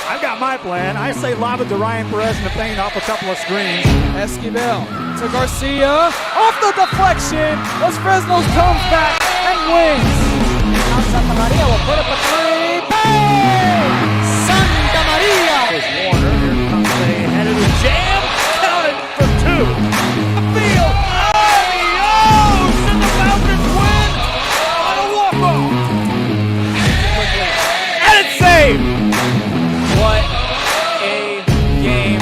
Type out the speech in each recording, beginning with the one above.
I've got my plan. I say lob it to Ryan Perez in the paint off a couple of screens. Esquivel to Garcia. Off the deflection. Los Fresnos comes back and wins. Now Santa Maria will put up a three. Bang! Santa Maria! There's Warner. Here comes a headed jam. Counted for two. Field. Adios! And the Falcons win on a walk-off. And it's saved. What a game.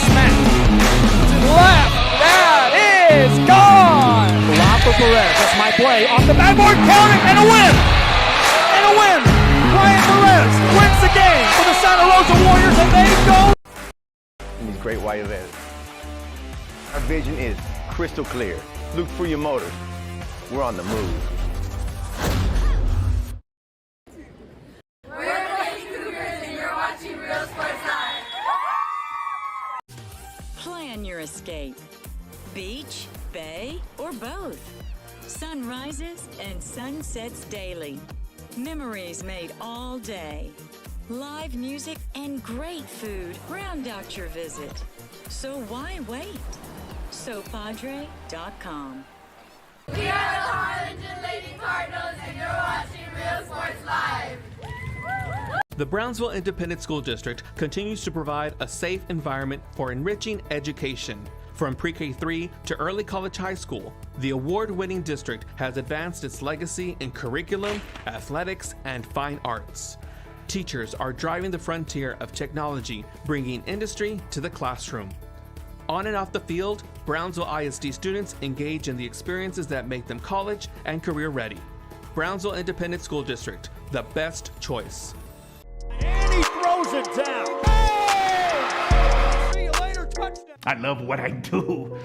Smack to the left. That is gone. Lob for Perez. That's my play. Off the backboard. Count it. And a win. And a win. Ryan Perez wins the game for the Santa Rosa Warriors, and they go. In these great white events. Our vision is crystal clear. Look for your motors. We're on the move. Plan your escape. Beach, bay, or both. Sunrises and sunsets daily. Memories made all day. Live music and great food round out your visit. So why wait? SoPadre.com. We are the Harlingen Lady Cardinals, and you're watching Real Sports Live. The Brownsville Independent School District continues to provide a safe environment for enriching education. From pre-K-3 to early college high school, the award-winning district has advanced its legacy in curriculum, athletics, and fine arts. Teachers are driving the frontier of technology, bringing industry to the classroom. On and off the field, Brownsville ISD students engage in the experiences that make them college and career ready. Brownsville Independent School District, the best choice. And he throws it down. Hey! See you later, touchdown. I love what I do.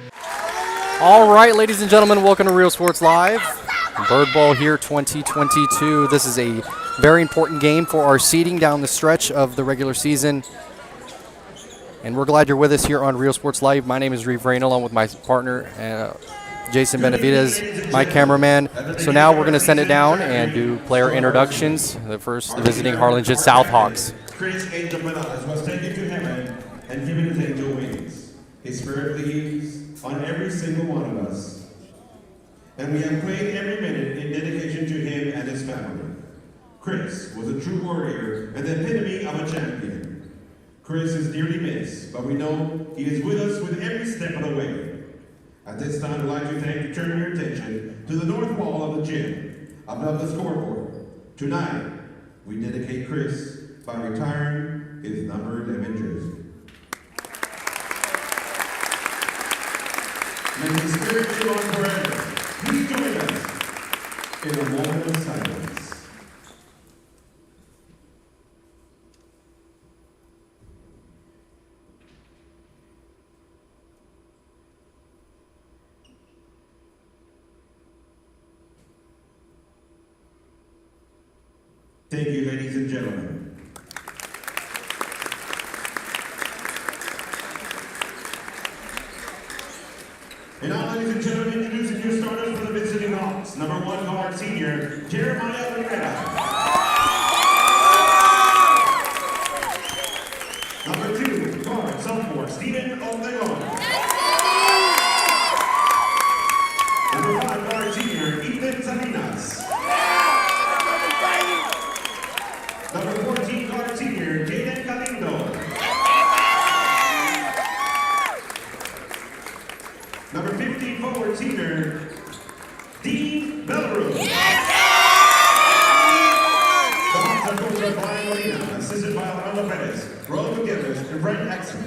All right, ladies and gentlemen, welcome to Real Sports Live. Birdbowl here 2022. This is a very important game for our seeding down the stretch of the regular season. And we're glad you're with us here on Real Sports Live. My name is Reeve Rain, along with my partner, Jason Benavides, my cameraman. So now we're going to send it down and do player introductions. The first, the visiting Harlingen Southhawks. Chris Angel Menendez was taken to heaven and given his angel wings. His spirit lives on every single one of us. And we have played every minute in dedication to him and his family. Chris was a true warrior and the epitome of a champion. Chris is dearly missed, but we know he is with us with every step of the way. At this time, I'd like to turn your attention to the north wall of the gym, above the scoreboard. Tonight, we dedicate Chris by retiring his number 11 jersey. May his spirit live on forever. Please join us in a moment of silence. Thank you, ladies and gentlemen. And now, ladies and gentlemen, introducing your starters for the visiting Hawks. Number 1 guard senior, Jeremiah Rivera. Number 2 guard sophomore, Steven Oblegon. Number 5 guard senior, Ethan Salinas. Number 14 guard senior, Jaden Galindo. Number 15 forward senior, Dean Belleroux. The Hawks are coached by Brian Molina, assisted by Alejandro Perez, Roland Gutierrez, and Brent Axel.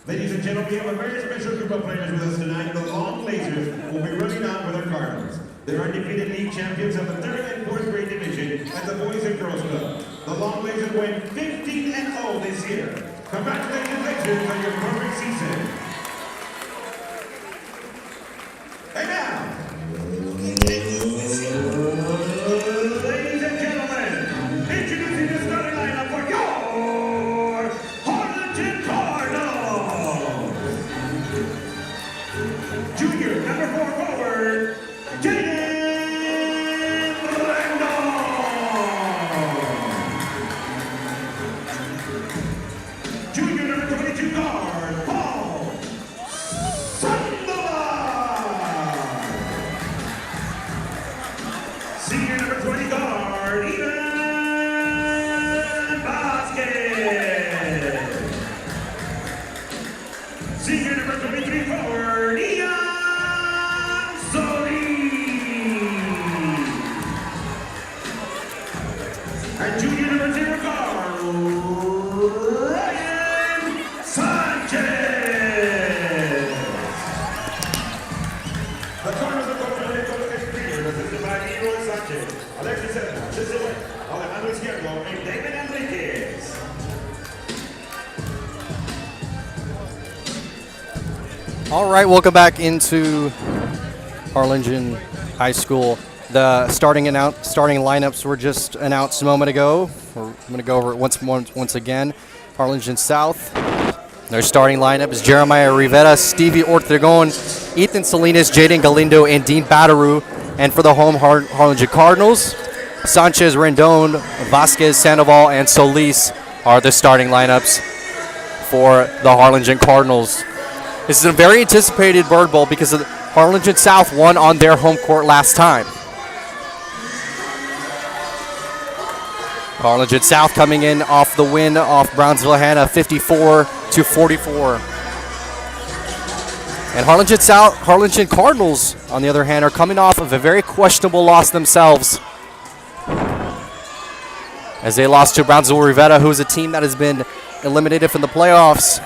Ladies and gentlemen, we have a very special group of players with us tonight. The Long Lasers will be running out with our Cardinals. They're undefeated league champions of the 3rd and 4th grade division at the Boys and Girls Club. The Long Lasers went 15-0 this year. Congratulations, Lasers, on your perfect season. And now, ladies and gentlemen, introducing the starting lineup for your Harlingen Cardinals. Junior, number 4 forward, Jaden Randall. Senior number 20 guard, Ivan Vasquez. Senior number 23 forward, Ian Solis. And junior number 0 guard, Ryan Sanchez. The Cardinals are going to head coach exterior, assisted by Leroy Sanchez, Alexis Serna, Cicely, Alejandro Izquierdo, and David Enriquez. All right, welcome back into Harlingen High School. The starting lineups were just announced a moment ago. I'm going to go over it once again. Harlingen South. Their starting lineup is Jeremiah Rivera, Stevie Ortegon, Ethan Salinas, Jaden Galindo, and Dean Batteru. And for the home Harlingen Cardinals, Sanchez, Rendon, Vasquez, Sandoval, and Solis are the starting lineups for the Harlingen Cardinals. This is a very anticipated Bird Bowl because Harlingen South won on their home court last time. Harlingen South coming in off the win off Brownsville-Hanna, 54-44. And Harlingen Cardinals, on the other hand, are coming off of a very questionable loss themselves, as they lost to Brownsville-Rivetta, who is a team that has been eliminated from the playoffs.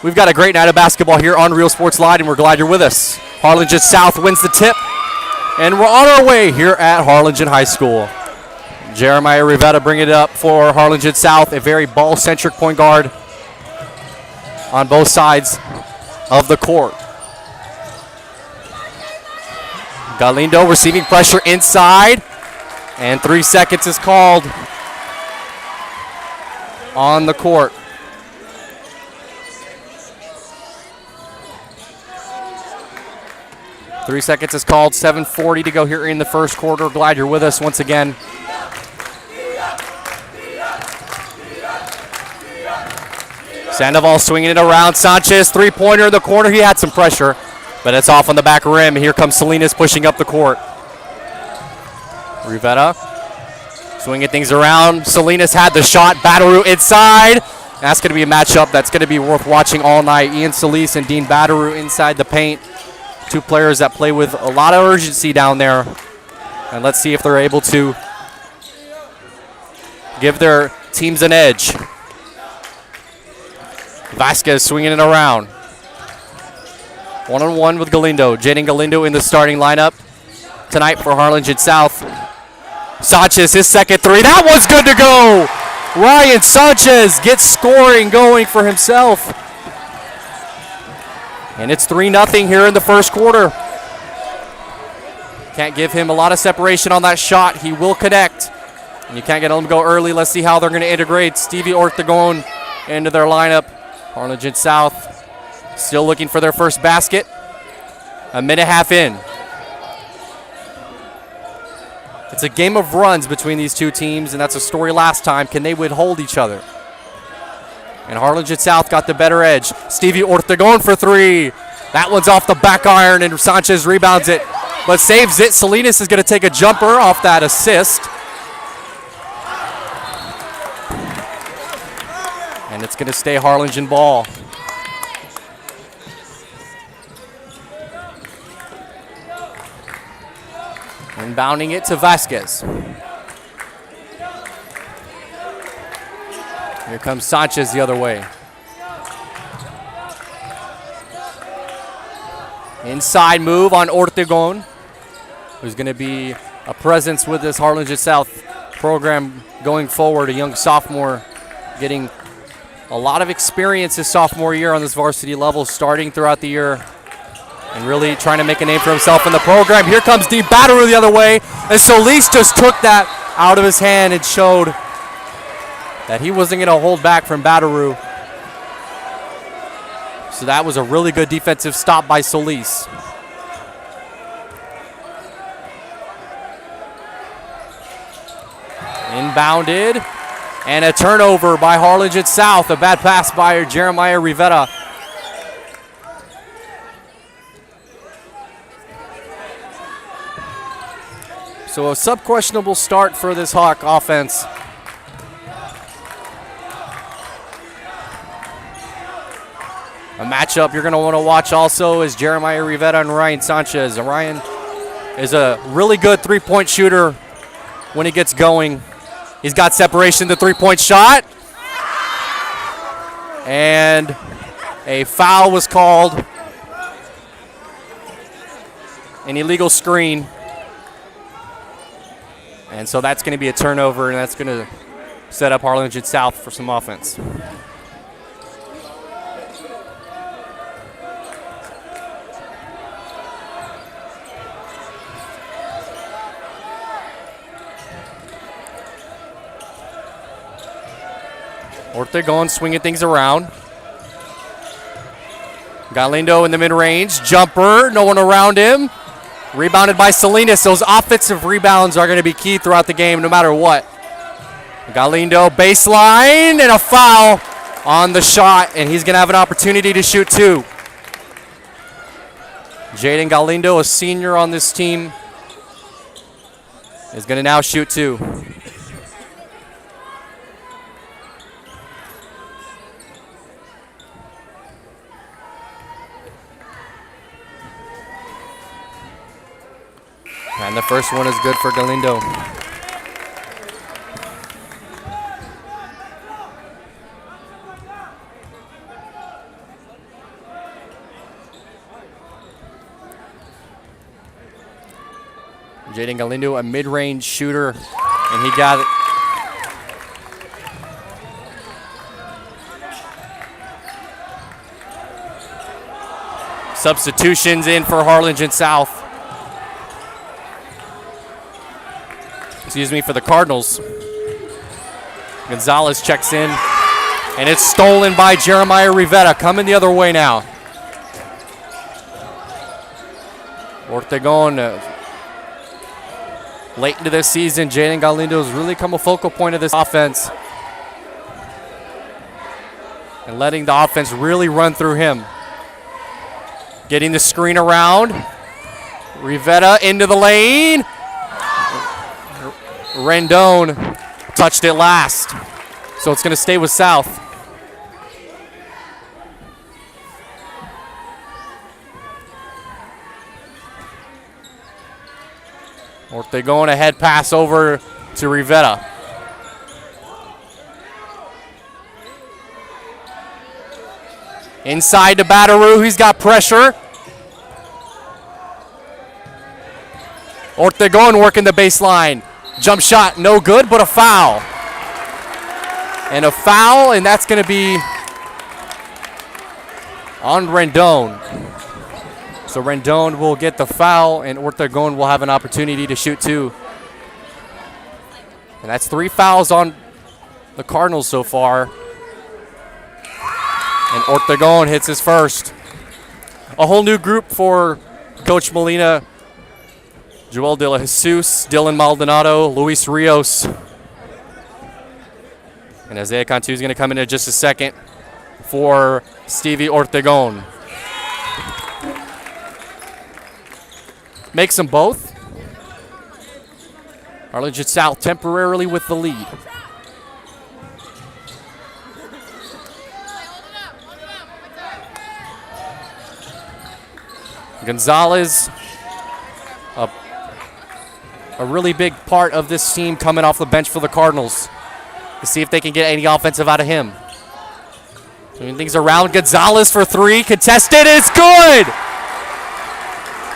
We've got a great night of basketball here on Real Sports Live, and we're glad you're with us. Harlingen South wins the tip, and we're on our way here at Harlingen High School. Jeremiah Rivetta bringing it up for Harlingen South, a very ball-centric point guard on both sides of the court. Galindo receiving pressure inside, and 3 seconds is called on the court. Three seconds is called, 7:40 to go here in the first quarter. Glad you're with us once again. Sandoval swinging it around. Sanchez, three-pointer in the corner. He had some pressure, but it's off on the back rim. Here comes Salinas pushing up the court. Rivetta swinging things around. Salinas had the shot. Batteru inside. That's going to be a matchup that's going to be worth watching all night. Ian Solis and Dean Batteru inside the paint. Two players that play with a lot of urgency down there. And let's see if they're able to give their teams an edge. Vasquez swinging it around. One-on-one with Galindo. Jaden Galindo in the starting lineup tonight for Harlingen South. Sanchez, his second three. That one's good to go. Ryan Sanchez gets scoring going for himself. And it's 3-0 here in the first quarter. Can't give him a lot of separation on that shot. He will connect. And you can't get him to go early. Let's see how they're going to integrate Stevie Ortegon into their lineup. Harlingen South still looking for their first basket. A minute and a half in. It's a game of runs between these two teams, and that's a story last time. Can they withhold each other? And Harlingen South got the better edge. Stevie Ortegon for three. That one's off the back iron, and Sanchez rebounds it, but saves it. Salinas is going to take a jumper off that assist. And it's going to stay Harlingen ball. Inbounding it to Vasquez. Here comes Sanchez the other way. Inside move on Ortegon, who's going to be a presence with this Harlingen South program going forward. A young sophomore getting a lot of experience his sophomore year on this varsity level, starting throughout the year and really trying to make a name for himself in the program. Here comes Dean Batteru the other way, and Solis just took that out of his hand and showed that he wasn't going to hold back from Batteru. So that was a really good defensive stop by Solis. Inbounded, and a turnover by Harlingen South. A bad pass by Jeremiah Rivetta. So a sub-questionable start for this Hawk offense. A matchup you're going to want to watch also is Jeremiah Rivera and Ryan Sanchez. Ryan is a really good three-point shooter when he gets going. He's got separation, the three-point shot. And a foul was called. An illegal screen. And so that's going to be a turnover, and that's going to set up Harlingen South for some offense. Ortegon swinging things around. Galindo in the mid-range. Jumper, no one around him. Rebounded by Salinas. Those offensive rebounds are going to be key throughout the game no matter what. Galindo baseline and a foul on the shot, and he's going to have an opportunity to shoot two. Jaden Galindo, a senior on this team, is going to now shoot two. And the first one is good for Galindo. Jaden Galindo, a mid-range shooter, and he got it. Substitutions in for Harlingen South. For the Cardinals. Gonzalez checks in, and it's stolen by Jeremiah Rivera. Coming the other way now. Ortegon, late into this season, Jaden Galindo has really come a focal point of this offense. And letting the offense really run through him. Getting the screen around. Rivera into the lane. Rendon touched it last, so it's going to stay with South. Ortegon, a head pass over to Rivera. Inside to Batarou, he's got pressure. Ortegon working the baseline. Jump shot, no good, but a foul. And a foul, and that's going to be on Rendon. So Rendon will get the foul, and Ortegon will have an opportunity to shoot two. And that's 3 fouls on the Cardinals so far. And Ortegon hits his first. A whole new group for Coach Molina. Joel De La Jesus, Dylan Maldonado, Luis Rios. And Isaiah Cantu is going to come in just a second for Stevie Ortegon. Makes them both. Harlingen South temporarily with the lead. Gonzalez, a really big part of this team coming off the bench for the Cardinals. To see if they can get any offensive out of him. Moving things around. Gonzalez for three. Contested. It's good.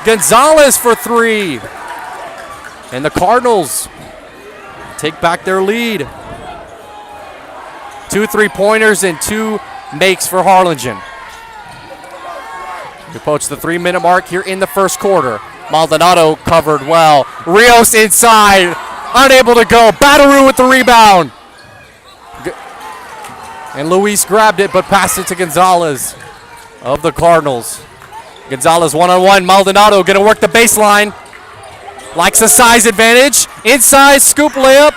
Gonzalez for three. And the Cardinals take back their lead. 2 3-pointers and 2 makes for Harlingen. We approach the 3-minute mark here in the first quarter. Maldonado covered well. Rios inside, unable to go. Batarou with the rebound. And Luis grabbed it, but passed it to Gonzalez of the Cardinals. Gonzalez one-on-one. Maldonado going to work the baseline. Likes a size advantage. Inside, scoop layup.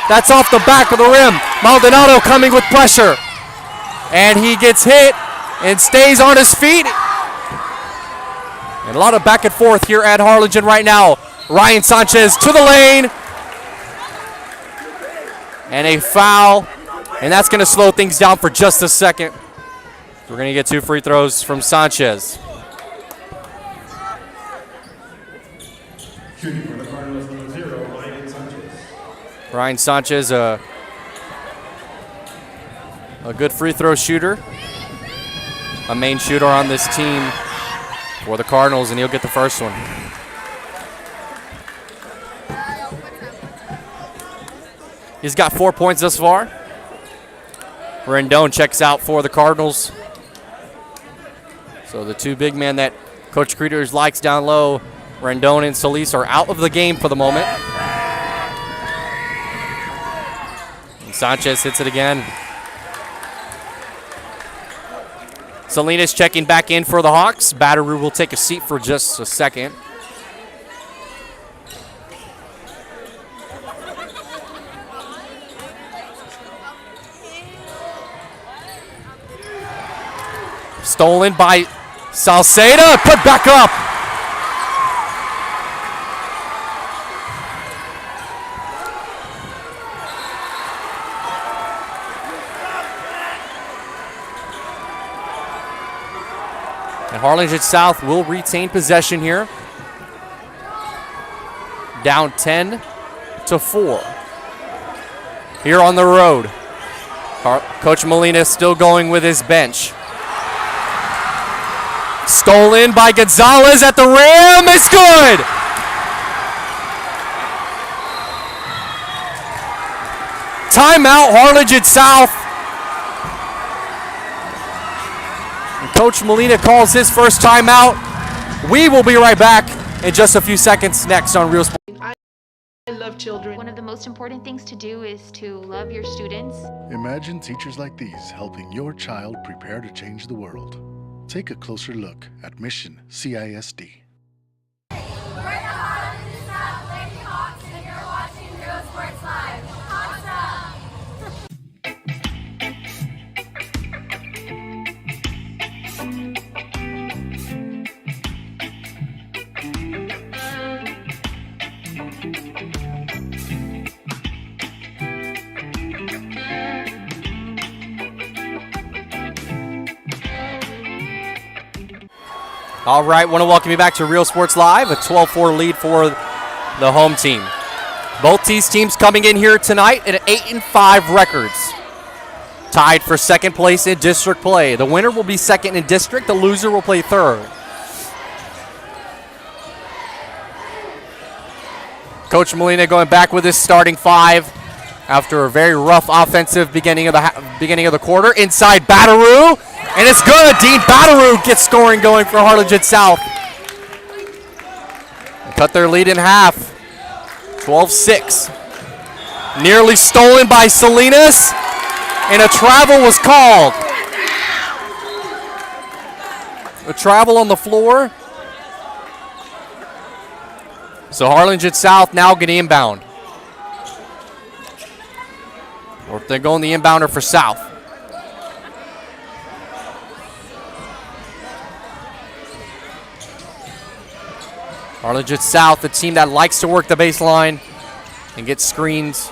That's off the back of the rim. Maldonado coming with pressure. And he gets hit and stays on his feet. And a lot of back and forth here at Harlingen right now. Ryan Sanchez to the lane. And a foul. And that's going to slow things down for just a second. We're going to get 2 free throws from Sanchez. Shooting for the Cardinals, number 0, Ryan Sanchez. Ryan Sanchez, a good free throw shooter. A main shooter on this team for the Cardinals, and he'll get the first one. He's got 4 points thus far. Rendon checks out for the Cardinals. So the 2 big men that Coach Creeders likes down low, Rendon and Solis, are out of the game for the moment. And Sanchez hits it again. Salinas checking back in for the Hawks. Batteroo will take a seat for just a second. Stolen by Salceda, put back up. And Harlingen South will retain possession here. Down 10-4. Here on the road. Coach Molina still going with his bench. Stolen by Gonzalez at the rim. It's good. Timeout, Harlingen South. And Coach Molina calls his first timeout. We will be right back in just a few seconds next on Real Sports. I love children. One of the most important things to do is to love your students. Imagine teachers like these helping your child prepare to change the world. Take a closer look at Mission CISD. We're the Harlingen South Lady Hawks, and you're watching Real Sports Live. All right, want to welcome you back to Real Sports Live, a 12-4 lead for the home team. Both these teams coming in here tonight at 8-5 records. Tied for second place in district play. The winner will be second in district. The loser will play third. Coach Molina going back with his starting 5 after a very rough offensive beginning of the quarter. Inside Batteroo. And it's good. Dean Batteroo gets scoring going for Harlingen South. Cut their lead in half. 12-6. Nearly stolen by Salinas. And a travel was called. A travel on the floor. So Harlingen South now get inbound. Or if they're going the inbounder for South. Harlingen South, the team that likes to work the baseline and get screens.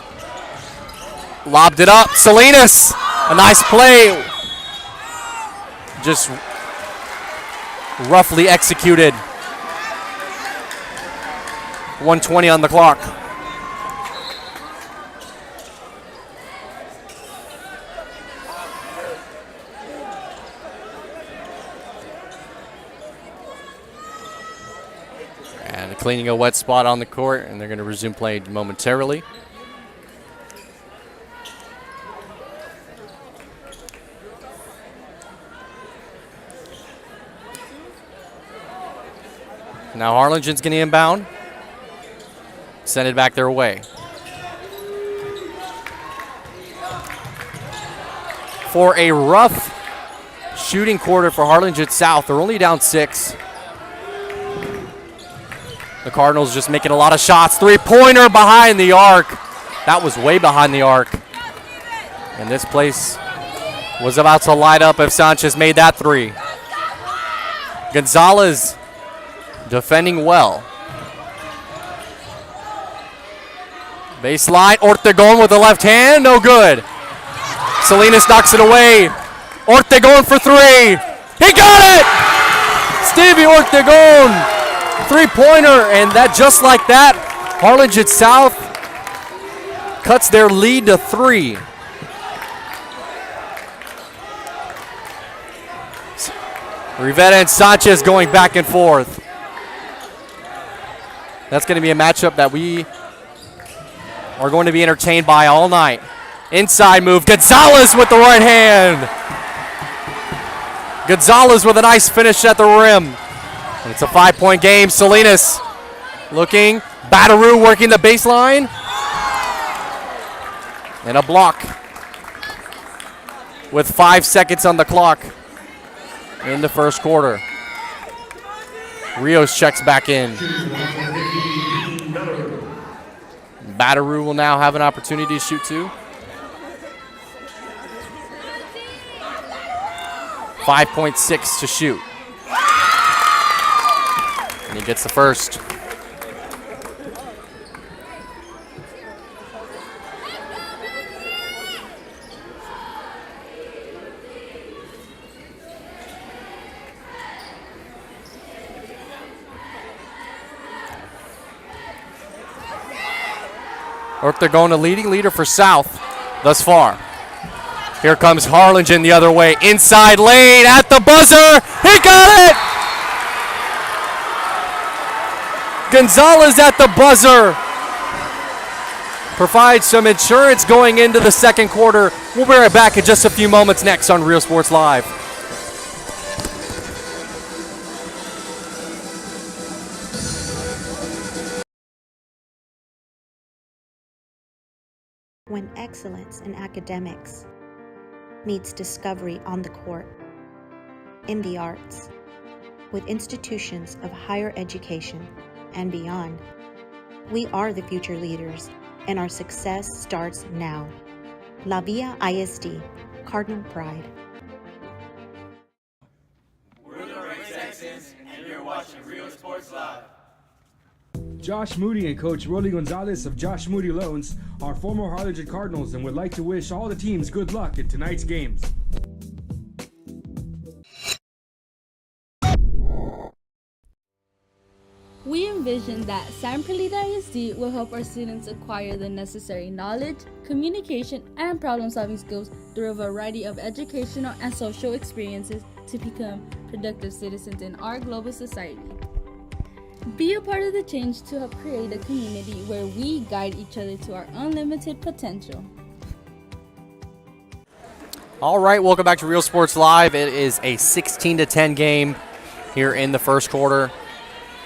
Lobbed it up. Salinas, a nice play. Just roughly executed. 1:20 on the clock. And cleaning a wet spot on the court, and they're going to resume play momentarily. Now Harlingen's going to inbound. Send it back their way. For a rough shooting quarter for Harlingen South, they're only down 6. The Cardinals just making a lot of shots. Three-pointer behind the arc. That was way behind the arc. And this place was about to light up if Sanchez made that three. Gonzalez defending well. Baseline, Ortegon with the left hand, no good. Salinas knocks it away. Ortegon for three. He got it! Stevie Ortegon, three-pointer, and that just like that, Harlingen South cuts their lead to 3. Rivera and Sanchez going back and forth. That's going to be a matchup that we are going to be entertained by all night. Inside move, Gonzalez with the right hand. Gonzalez with a nice finish at the rim. And it's a 5-point game. Salinas looking, Batteroo working the baseline. And a block with 5 seconds on the clock in the first quarter. Rios checks back in. Batteroo will now have an opportunity to shoot 2. 5.6 to shoot. And he gets the first. Ortegon, a leading leader for South thus far. Here comes Harlingen the other way. Inside lane at the buzzer. He got it! Gonzalez at the buzzer. Provides some insurance going into the second quarter. We'll be right back in just a few moments next on Real Sports Live. When excellence in academics meets discovery on the court, in the arts, with institutions of higher education and beyond, we are the future leaders, and our success starts now. La Villa ISD, Cardinal Pride. We're the Red Texans, and you're watching Real Sports Live. Josh Moody and Coach Rolly Gonzalez of Josh Moody Loans are former Harlingen Cardinals and would like to wish all the teams good luck in tonight's games. We envision that San Perlita ISD will help our students acquire the necessary knowledge, communication, and problem-solving skills through a variety of educational and social experiences to become productive citizens in our global society. Be a part of the change to help create a community where we guide each other to our unlimited potential. All right, welcome back to Real Sports Live. It is a 16-10 game here in the first quarter.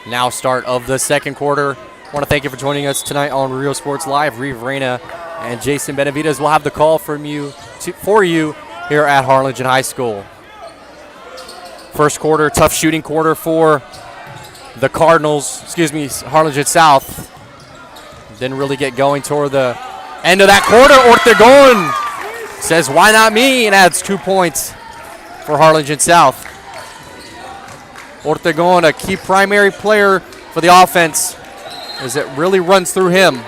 Now start of the second quarter. I want to thank you for joining us tonight on Real Sports Live. Reeve Reyna and Jason Benavides will have the call for you here at Harlingen High School. First quarter, tough shooting quarter for the Cardinals, Harlingen South. Didn't really get going toward the end of that quarter. Ortegon says, why not me? And adds 2 points for Harlingen South. Ortegon, a key primary player for the offense, as it really runs through him.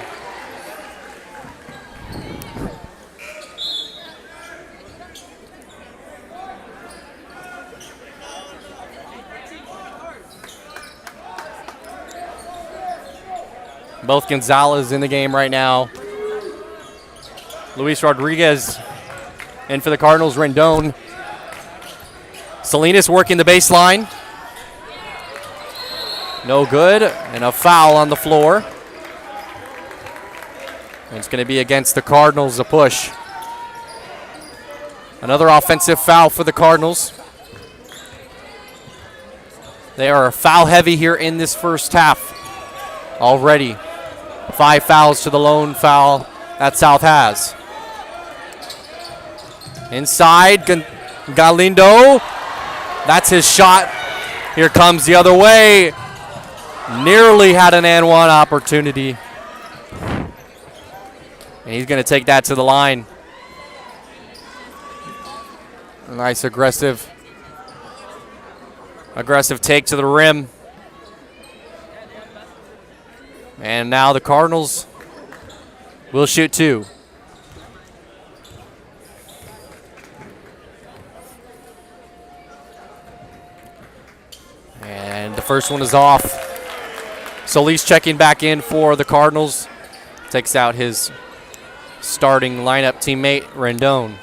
Both Gonzalez in the game right now. Luis Rodriguez in for the Cardinals. Rendon. Salinas working the baseline. No good, and a foul on the floor. And it's going to be against the Cardinals, a push. Another offensive foul for the Cardinals. They are foul heavy here in this first half already. 5 fouls to the lone foul that South has. Inside, Galindo. That's his shot. Here comes the other way. Nearly had an and one opportunity. And he's going to take that to the line. A nice aggressive take to the rim. And now the Cardinals will shoot 2. And the first one is off. Solis checking back in for the Cardinals. Takes out his starting lineup teammate, Rendon.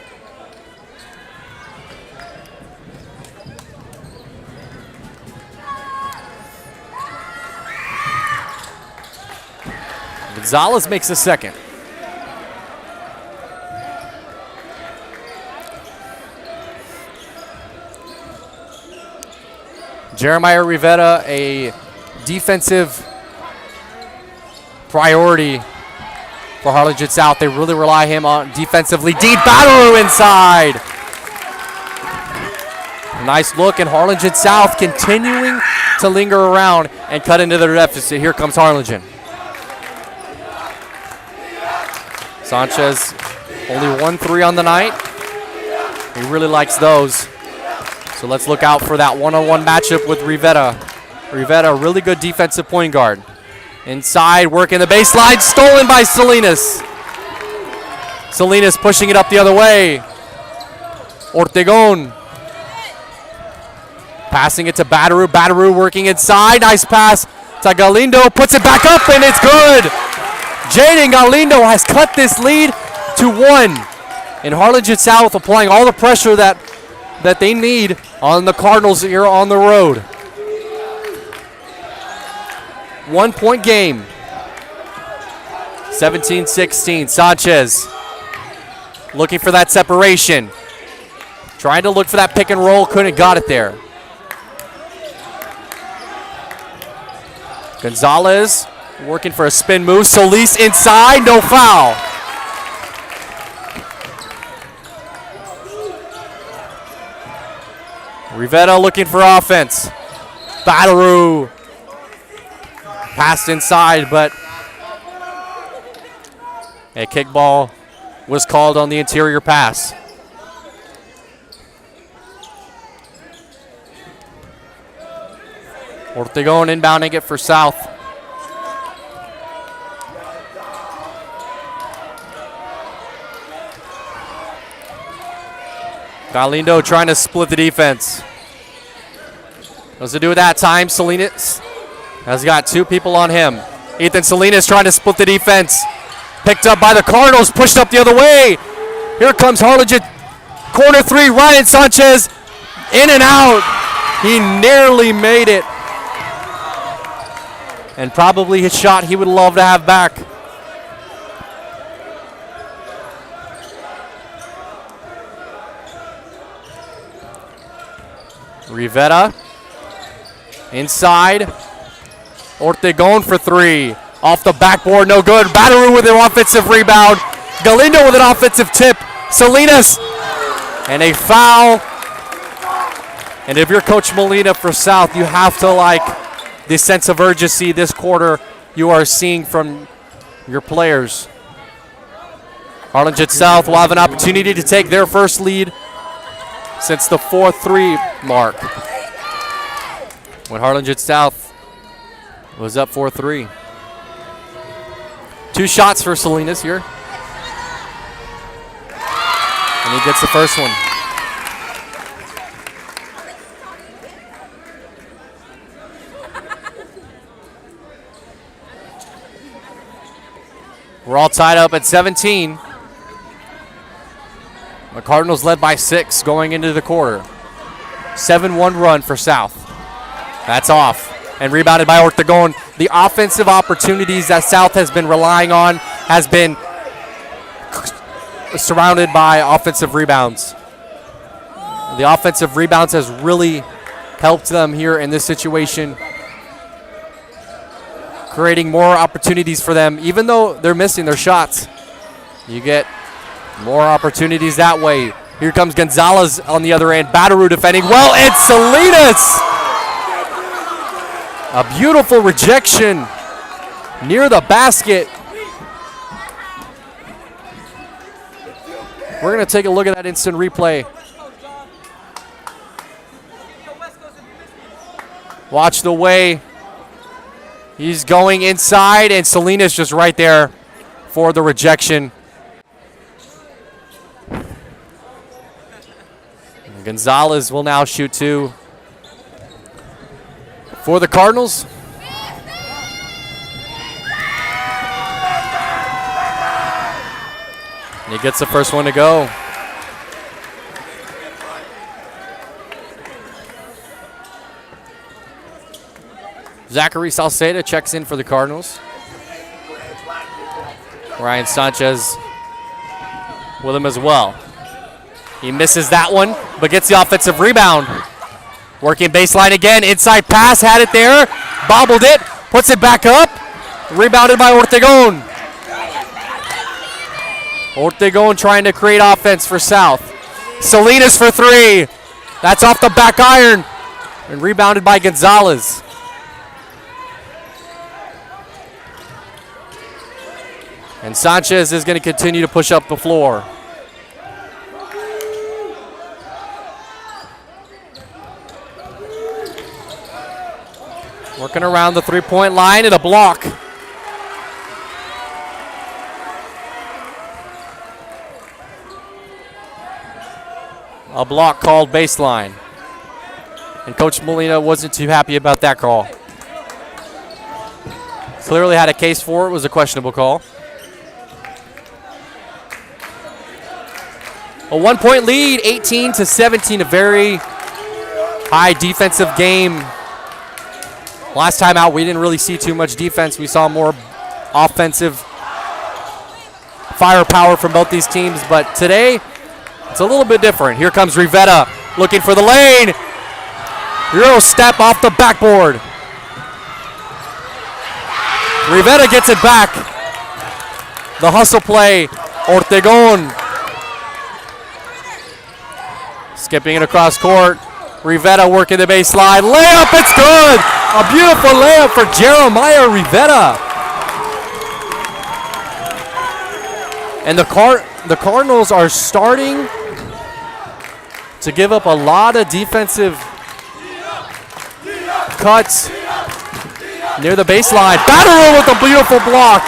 Gonzalez makes the second. Jeremiah Rivera, a defensive priority for Harlingen South. They really rely him on defensively. Deep Battle inside. Nice look, and Harlingen South continuing to linger around and cut into their deficit. Here comes Harlingen. Sanchez, only 1 3 on the night. He really likes those. So let's look out for that one-on-one matchup with Rivera. Rivera, really good defensive point guard. Inside, working the baseline, stolen by Salinas. Salinas pushing it up the other way. Ortegon. Passing it to Bataru. Bataru working inside. Nice pass to Galindo. Puts it back up, and it's good. Jaden Galindo has cut this lead to 1. And Harlingen South applying all the pressure that they need on the Cardinals here on the road. 1-point game. 17-16. Sanchez looking for that separation. Trying to look for that pick and roll. Couldn't got it there. Gonzalez working for a spin move. Solis inside. No foul. Rivera looking for offense. Bataru passed inside, but a kickball was called on the interior pass. Ortegon inbounding it for South. Galindo trying to split the defense. Doesn't do it that time. Salinas has got 2 people on him. Ethan Salinas trying to split the defense. Picked up by the Cardinals, pushed up the other way. Here comes Harlingen. Corner 3, Ryan Sanchez in and out. He nearly made it. And probably his shot he would love to have back. Rivera inside. Ortegon for 3. Off the backboard, no good. Bataru with an offensive rebound. Galindo with an offensive tip. Salinas. And a foul. And if you're Coach Molina for South, you have to like this sense of urgency this quarter you are seeing from your players. Harlingen South will have an opportunity to take their first lead since the 4-3 mark, when Harlingen South was up 4-3. 2 shots for Salinas here. And he gets the first one. We're all tied up at 17. The Cardinals led by 6 going into the quarter. 7-1 run for South. That's off. And rebounded by Ortegon. The offensive opportunities that South has been relying on has been surrounded by offensive rebounds. The offensive rebounds has really helped them here in this situation, creating more opportunities for them. Even though they're missing their shots, you get more opportunities that way. Here comes Gonzalez on the other end. Bataru defending well, and Salinas! A beautiful rejection near the basket. We're going to take a look at that instant replay. Watch the way he's going inside, and Salinas just right there for the rejection. And Gonzalez will now shoot 2 for the Cardinals. And he gets the first one to go. Zachary Salceda checks in for the Cardinals. Ryan Sanchez with him as well. He misses that one, but gets the offensive rebound. Working baseline again, inside pass, had it there, bobbled it, puts it back up, rebounded by Ortegon. Ortegon trying to create offense for South. Salinas for 3. That's off the back iron, and rebounded by Gonzalez. And Sanchez is going to continue to push up the floor. Working around the three-point line and a block. A block called baseline. And Coach Molina wasn't too happy about that call. Clearly had a case for it. It was a questionable call. A 1-point lead, 18-17, a very high defensive game. Last time out, we didn't really see too much defense. We saw more offensive firepower from both these teams, but today, it's a little bit different. Here comes Rivera looking for the lane. Euro step off the backboard. Rivera gets it back. The hustle play, Ortegon. Skipping it across court. Rivera working the baseline. Layup, it's good. A beautiful layup for Jeremiah Rivera. And the Cardinals are starting to give up a lot of defensive cuts near the baseline. Bataru with a beautiful block.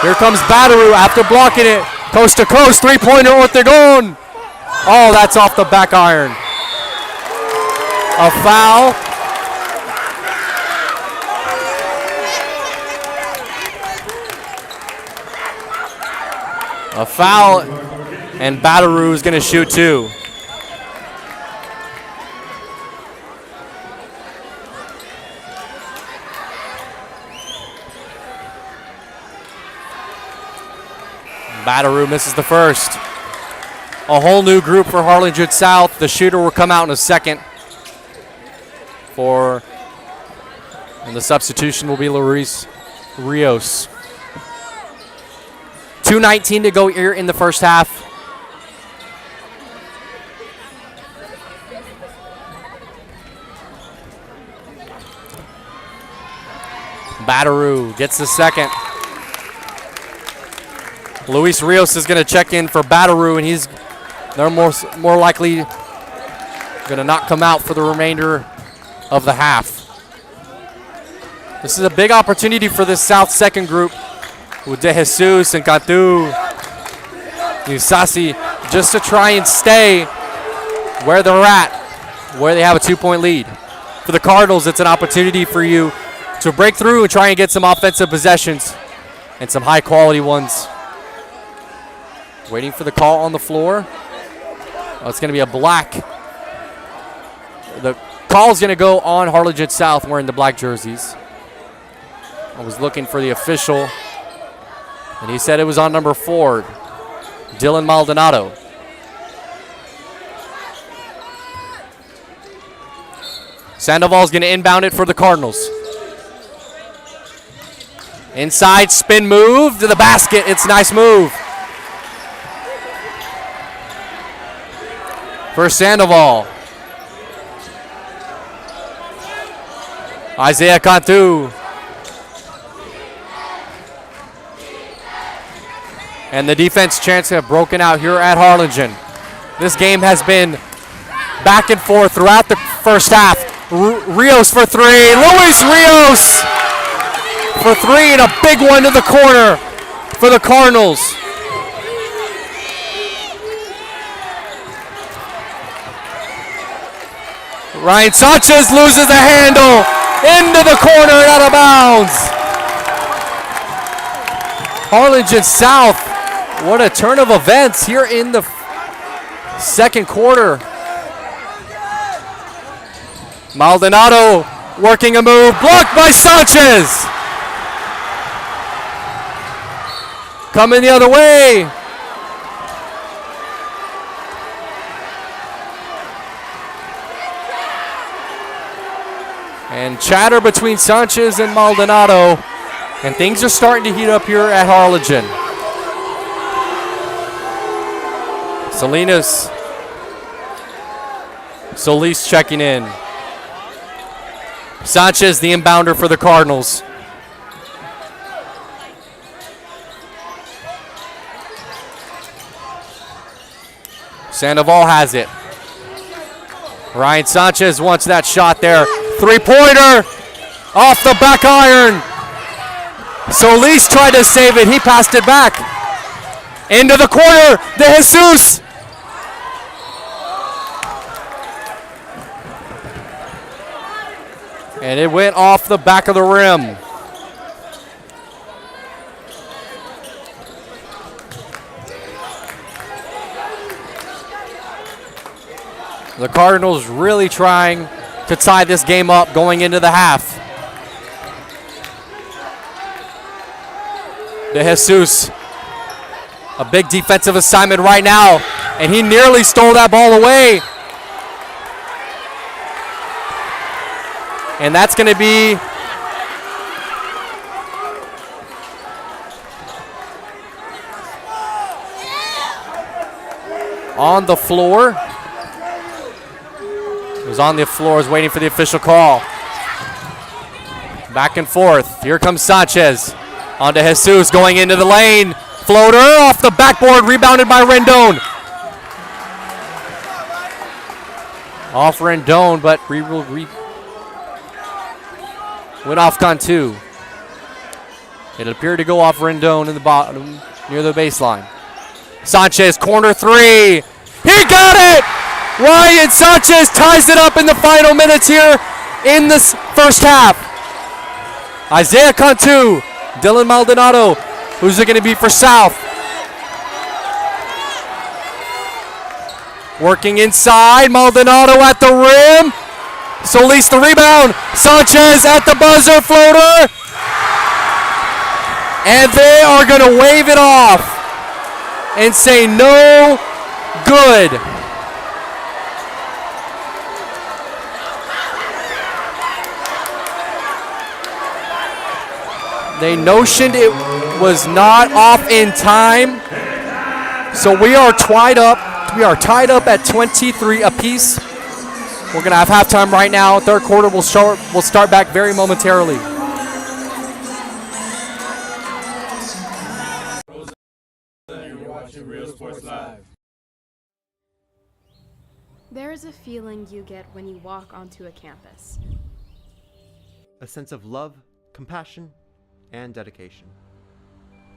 Here comes Bataru after blocking it. Coast to coast, three-pointer Ortegon. Oh, that's off the back iron. A foul. A foul, and Bataru is going to shoot 2. Bataru misses the first. A whole new group for Harlingen South. The shooter will come out in a second. And the substitution will be Luis Rios. 2:19 to go here in the first half. Bataru gets the second. Luis Rios is going to check in for Bataru, and they're more likely going to not come out for the remainder of the half. This is a big opportunity for this South second group with De Jesus and Cantu, Usasi, just to try and stay where they're at, where they have a 2-point lead. For the Cardinals, it's an opportunity for you to break through and try and get some offensive possessions and some high-quality ones. Waiting for the call on the floor. Oh, it's going to be a black. The call is going to go on Harlingen South wearing the black jerseys. I was looking for the official, and he said it was on number 4, Dylan Maldonado. Sandoval's going to inbound it for the Cardinals. Inside spin move to the basket. It's a nice move for Sandoval. Isaiah Cantu. And the defense chants have broken out here at Harlingen. This game has been back and forth throughout the first half. Rios for 3. Luis Rios for 3 and a big one to the corner. for the Cardinals. Ryan Sanchez loses the handle into the corner and out of bounds. Harlingen South, what a turn of events here in the second quarter. Maldonado working a move, blocked by Sanchez. Coming the other way. And chatter between Sanchez and Maldonado. And things are starting to heat up here at Harlingen. Solis checking in. Sanchez, the inbounder for the Cardinals. Sandoval has it. Ryan Sanchez wants that shot there. Three-pointer off the back iron. Solis tried to save it. He passed it back. Into the corner. De Jesus. And it went off the back of the rim. The Cardinals really trying to tie this game up going into the half. De Jesus, a big defensive assignment right now, and he nearly stole that ball away. And that's going to be on the floor. It was on the floor, was waiting for the official call. Back and forth. Here comes Sanchez. On to Jesus, going into the lane. Floater off the backboard, rebounded by Rendon. Off Rendon, but went off Cantu. It appeared to go off Rendon in the bottom, near the baseline. Sanchez, corner three. He got it! Ryan Sanchez ties it up in the final minutes here in this first half. Isaiah Cantu, Dylan Maldonado, who's it going to be for South? Working inside, Maldonado at the rim. Solis the rebound. Sanchez at the buzzer, floater. And they are going to wave it off and say no good. They notioned it was not off in time. So we are tied up. We are tied up at 23 apiece. We're going to have halftime right now. Third quarter will start back very momentarily. You're watching Real Sports Live. There is a feeling you get when you walk onto a campus. A sense of love, compassion, and dedication.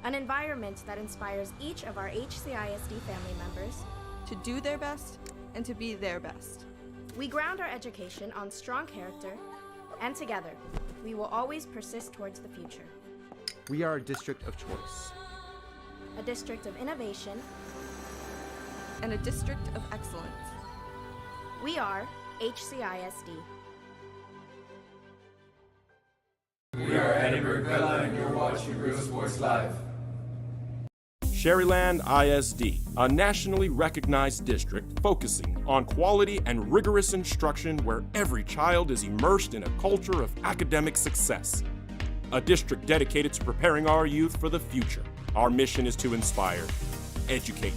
An environment that inspires each of our HCISD family members to do their best and to be their best. We ground our education on strong character, and together, we will always persist towards the future. We are a district of choice. A district of innovation. And a district of excellence. We are HCISD. We are Edinburgh Bella, and you're watching Real Sports Live. Sherryland ISD, a nationally recognized district focusing on quality and rigorous instruction where every child is immersed in a culture of academic success. A district dedicated to preparing our youth for the future. Our mission is to inspire, educate,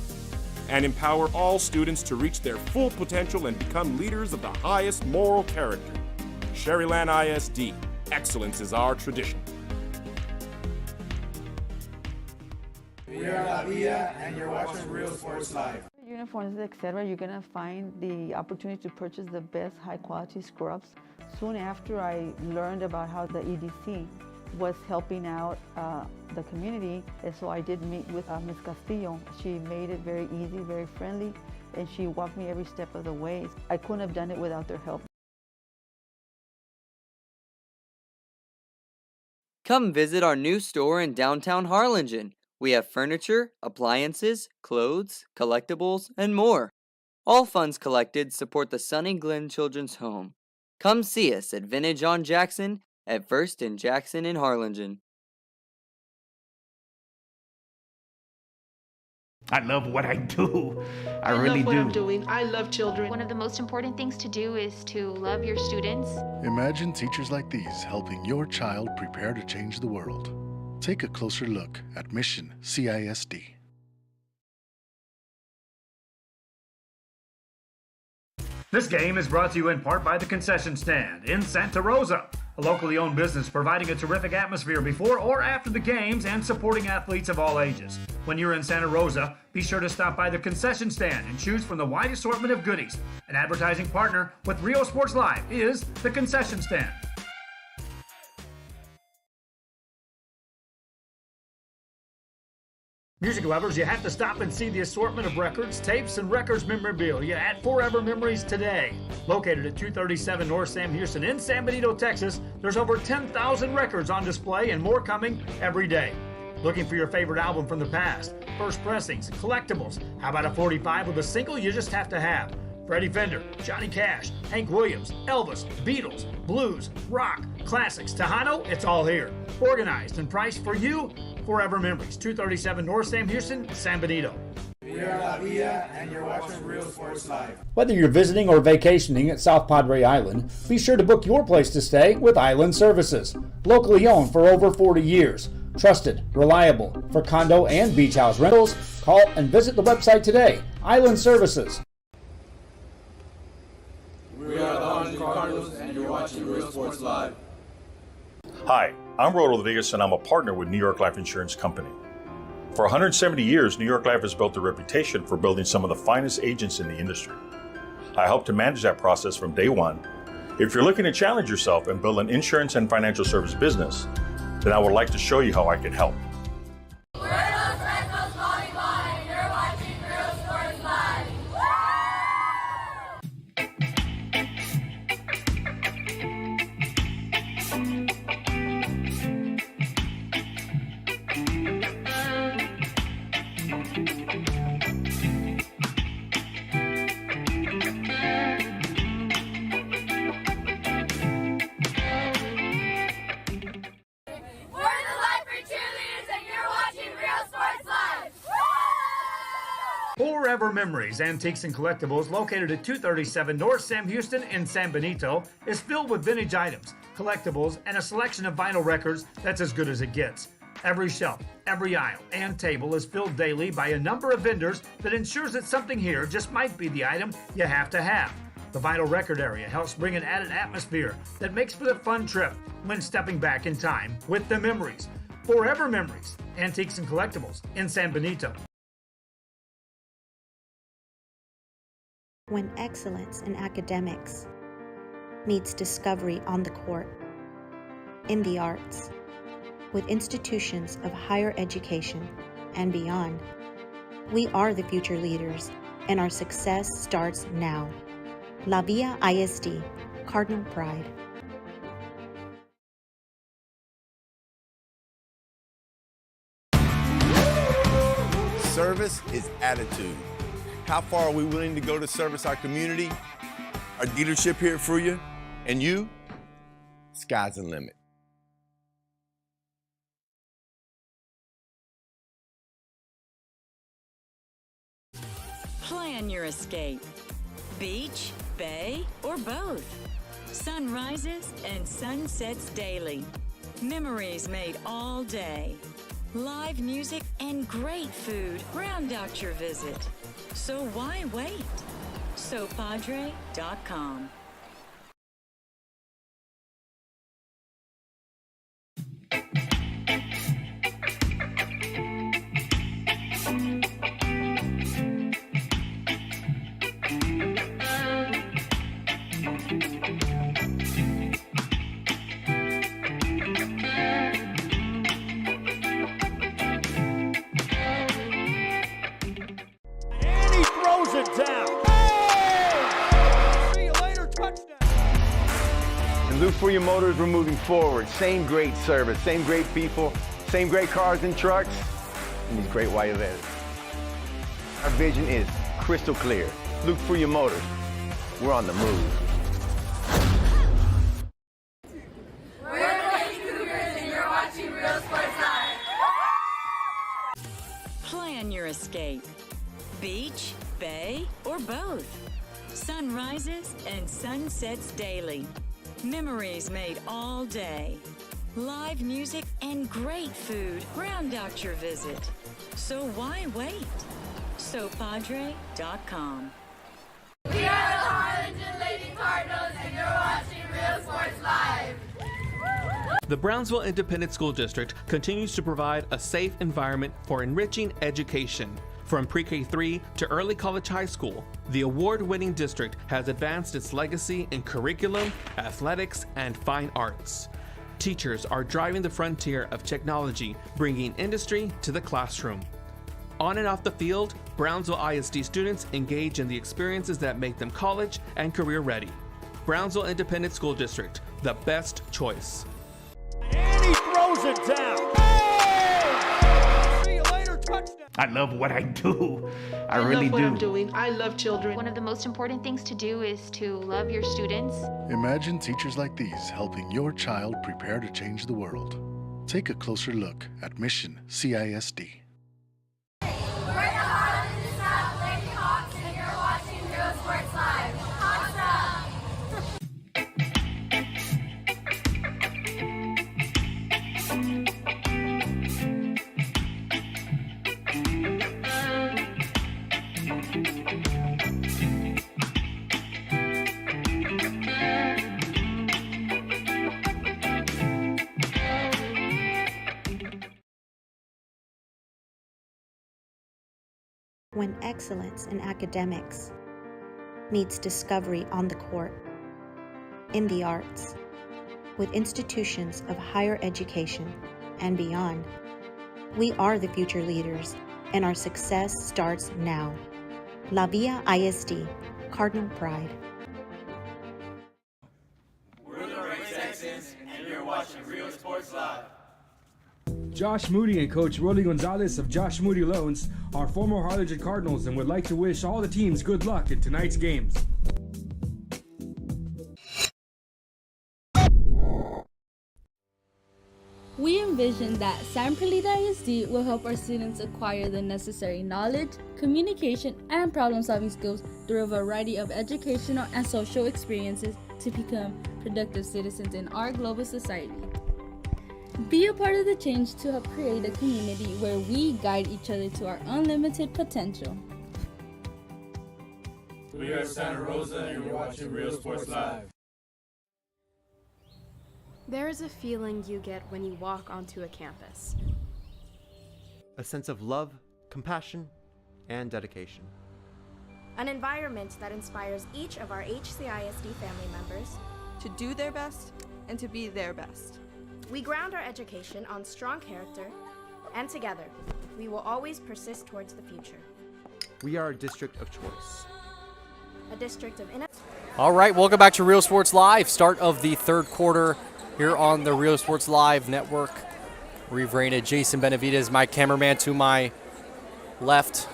and empower all students to reach their full potential and become leaders of the highest moral character. Sherryland ISD, excellence is our tradition. We are La Villa, and you're watching Real Sports Live. Uniforms, etc., you're going to find the opportunity to purchase the best high-quality scrubs. Soon after I learned about how the EDC was helping out the community, and so I did meet with Ms. Castillo. She made it very easy, very friendly, and she walked me every step of the way. I couldn't have done it without their help. Come visit our new store in downtown Harlingen. We have furniture, appliances, clothes, collectibles, and more. All funds collected support the Sunny Glen Children's Home. Come see us at Vintage on Jackson at First and Jackson in Harlingen. I love what I do. I really love what do. I'm doing. I love children. One of the most important things to do is to love your students. Imagine teachers like these helping your child prepare to change the world. Take a closer look at Mission CISD. This game is brought to you in part by the Concession Stand in Santa Rosa, a locally owned business providing a terrific atmosphere before or after the games and supporting athletes of all ages. When you're in Santa Rosa, be sure to stop by the Concession Stand and choose from the wide assortment of goodies. An advertising partner with Rio Sports Live is the Concession Stand. Music lovers, you have to stop and see the assortment of records, tapes, and records memorabilia at Forever Memories today. Located at 237 North Sam Houston in San Benito, Texas, there's over 10,000 records on display and more coming every day. Looking for your favorite album from the past, first pressings, collectibles. How about a 45 with a single you just have to have? Freddie Fender, Johnny Cash, Hank Williams, Elvis, Beatles, blues, rock, classics, Tejano, it's all here. Organized and priced for you. Forever Memories, 237 North Sam Houston, San Benito. We are La Villa, and you're watching Real Sports Live. Whether you're visiting or vacationing at South Padre Island, be sure to book your place to stay with Island Services. Locally owned for over 40 years. Trusted, reliable for condo and beach house rentals. Call and visit the website today. Island Services. We are the Harlingen Cardinals, and you're watching Real Sports Live. Hi, I'm Rodo Rodriguez, and I'm a partner with New York Life Insurance Company. For 170 years, New York Life has built a reputation for building some of the finest agents in the industry. I help to manage that process from day one. If you're looking to challenge yourself and build an insurance and financial service business, then I would like to show you how I can help. We're Los Fresnos Volleyball, and you're watching Real Sports Live. Forever Memories, Antiques and Collectibles, located at 237 North Sam Houston in San Benito, is filled with vintage items, collectibles, and a selection of vinyl records that's as good as it gets. Every shelf, every aisle, and table is filled daily by a number of vendors that ensures that something here just might be the item you have to have. The vinyl record area helps bring an added atmosphere that makes for the fun trip when stepping back in time with the memories. Forever Memories, Antiques and Collectibles in San Benito. When excellence in academics meets discovery on the court, in the arts, with institutions of higher education and beyond, we are the future leaders, and our success starts now. La Villa ISD, Cardinal Pride. Service is attitude. How far are we willing to go to service our community, our dealership here at Fruya, and you? Sky's the limit. Plan your escape. Beach, bay, or both. Sun rises and sun sets daily. Memories made all day. Live music and great food round out your visit. So why wait? SoPadre.com. for your motors, we're moving forward. Same great service, same great people, same great cars and trucks, and these great white vans. Our vision is crystal clear. Look for your motors. We're on the move. We're the Lady Cougars and you're watching Real Sports Live. Plan your escape. Beach, bay, or both. Sunrises and sunsets daily. Memories made all day. Live music and great food round out your visit. So why wait? SoPadre.com. We are the Harlingen Lady Cardinals and you're watching Real Sports Live. The Brownsville Independent School District continues to provide a safe environment for enriching education. From pre-K3 to early college high school, the award-winning district has advanced its legacy in curriculum, athletics, and fine arts. Teachers are driving the frontier of technology, bringing industry to the classroom. On and off the field, Brownsville ISD students engage in the experiences that make them college and career ready. Brownsville Independent School District, the best choice. And he throws it down. Hey! See you later, touchdown. I love what I do. I love really what do. I'm doing. I love children. One of the most important things to do is to love your students. Imagine teachers like these helping your child prepare to change the world. Take a closer look at Mission CISD. We're the Harlingen South Lady Hawks and you're watching Real Sports Live. Hawks up! When excellence in academics meets discovery on the court, in the arts, with institutions of higher education and beyond, we are the future leaders, and our success starts now. La Villa ISD, Cardinal Pride. We're the Red Texans, and you're watching Real Sports Live. Josh Moody and Coach Rolly Gonzalez of Josh Moody Loans are former Harlingen Cardinals and would like to wish all the teams good luck in tonight's games. We envision that San Perlita ISD will help our students acquire the necessary knowledge, communication, and problem-solving skills through a variety of educational and social experiences to become productive citizens in our global society. Be a part of the change to help create a community where we guide each other to our unlimited potential. We are Santa Rosa, and you're watching Real Sports Live. There is a feeling you get when you walk onto a campus. A sense of love, compassion, and dedication. An environment that inspires each of our HCISD family members to do their best and to be their best. We ground our education on strong character, and together, we will always persist towards the future. We are a district of choice. A district of All right, welcome back to Real Sports Live. Start of the third quarter here on the Real Sports Live network. Reeve Raina, Jason Benavidez, my cameraman to my left.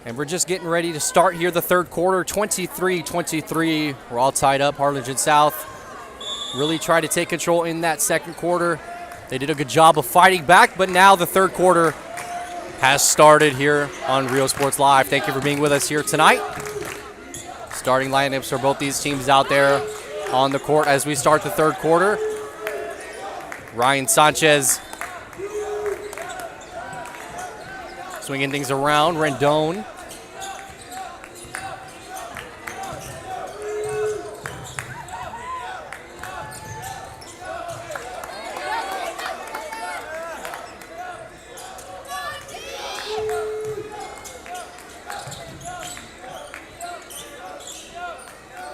And we're just getting ready to start here the third quarter, 23-23. We're all tied up, Harlingen South. Really tried to take control in that second quarter. They did a good job of fighting back, but now the third quarter has started here on Real Sports Live. Thank you for being with us here tonight. Starting lineups for both these teams out there on the court as we start the third quarter. Ryan Sanchez swinging things around. Rendon.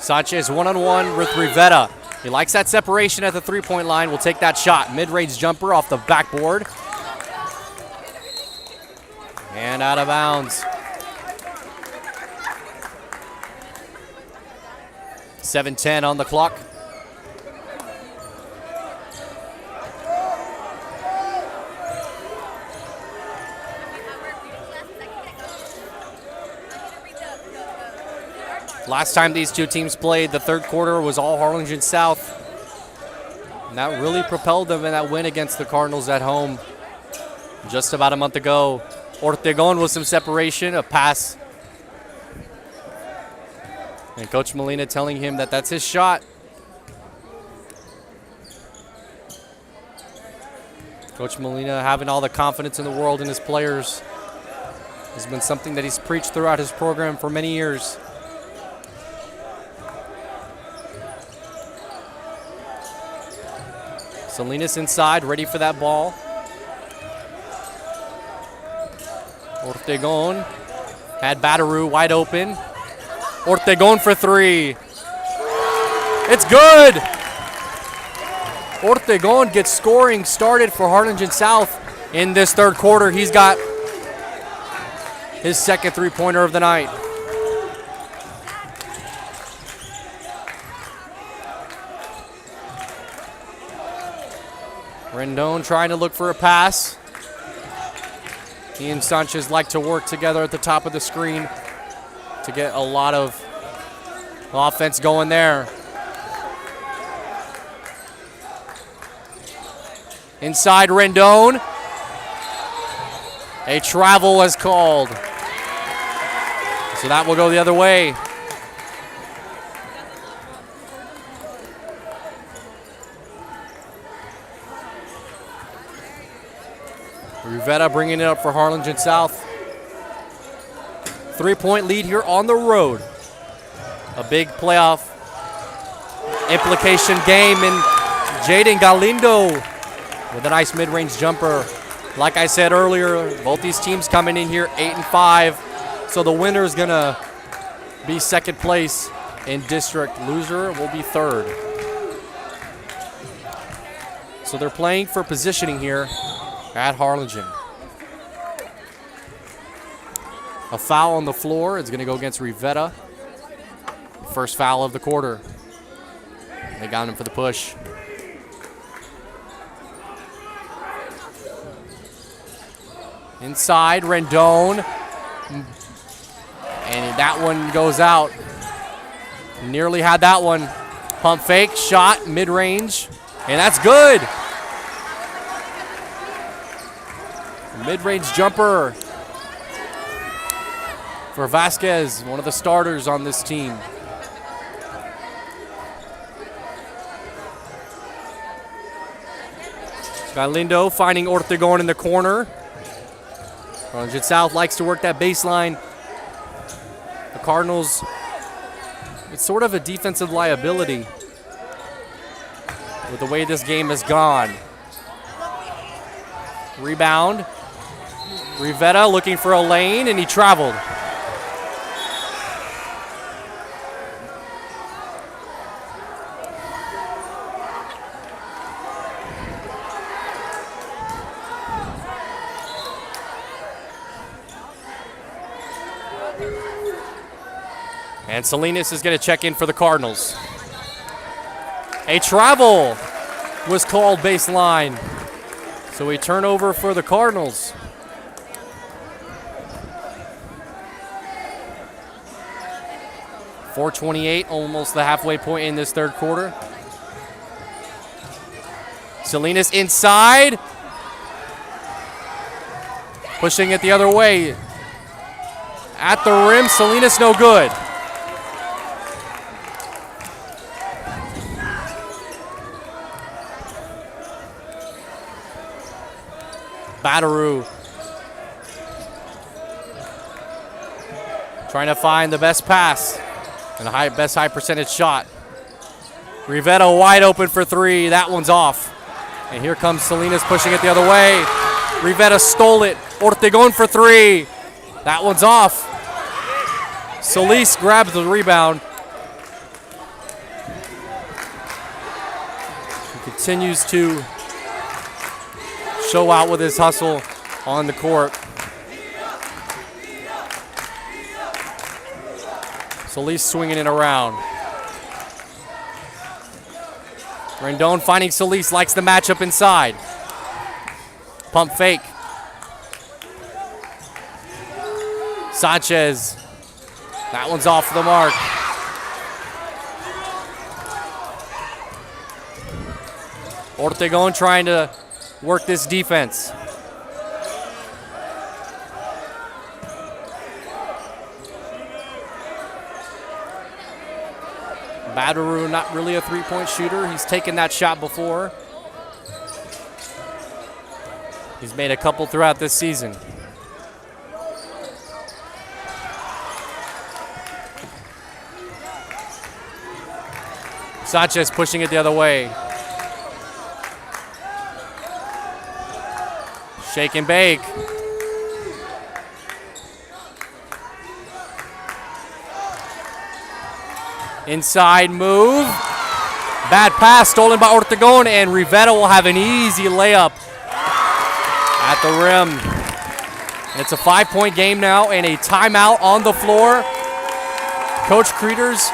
Sanchez one-on-one with Rivera. He likes that separation at the three-point line. Will take that shot. Mid-range jumper off the backboard. And out of bounds. 7:10 on the clock. Last time these two teams played, the third quarter was all Harlingen South. And that really propelled them in that win against the Cardinals at home just about a month ago. Ortegon with some separation, a pass. And Coach Molina telling him that that's his shot. Coach Molina having all the confidence in the world in his players has been something that he's preached throughout his program for many years. Salinas inside, ready for that ball. Ortegon had Bataru wide open. Ortegon for three. It's good! Ortegon gets scoring started for Harlingen South in this third quarter. He's got his second three-pointer of the night. Rendon trying to look for a pass. He and Sanchez like to work together at the top of the screen to get a lot of offense going there. Inside Rendon. A travel is called. So that will go the other way. Rivetta bringing it up for Harlingen South. 3-point lead here on the road. A big playoff implication game, and Jaden Galindo with a nice mid-range jumper. Like I said earlier, both these teams coming in here 8-5, so the winner is gonna be second place in district. Loser will be third. So they're playing for positioning here at Harlingen. A foul on the floor. It's going to go against Rivetta. First foul of the quarter. They got him for the push. Inside, Rendon. And that one goes out. Nearly had that one. Pump fake, shot, mid-range. And that's good. Mid-range jumper for Vasquez, one of the starters on this team. Galindo finding Ortegon in the corner. Harlingen South likes to work that baseline. The Cardinals, it's sort of a defensive liability with the way this game has gone. Rebound. Rivetta looking for a lane, and he traveled. And Salinas is going to check in for the Cardinals. A travel was called baseline. So a turnover for the Cardinals. .428, almost the halfway point in this third quarter. Salinas inside. Pushing it the other way. At the rim, Salinas no good. Bataru trying to find the best pass and the best high percentage shot. Rivetta wide open for three. That one's off. And here comes Salinas pushing it the other way. Rivetta stole it. Ortegon for three. That one's off. Solis grabs the rebound. He continues to show out with his hustle on the court. Solis swinging it around. Rendon finding Solis, likes the matchup inside. Pump fake. Sanchez. That one's off the mark. Ortegon trying to work this defense. Badaru, not really a three-point shooter. He's taken that shot before. He's made a couple throughout this season. Sanchez pushing it the other way. Shake and bake. Inside move. Bad pass stolen by Ortegon, and Rivera will have an easy layup at the rim. It's a 5-point game now and a timeout on the floor. Coach Creeders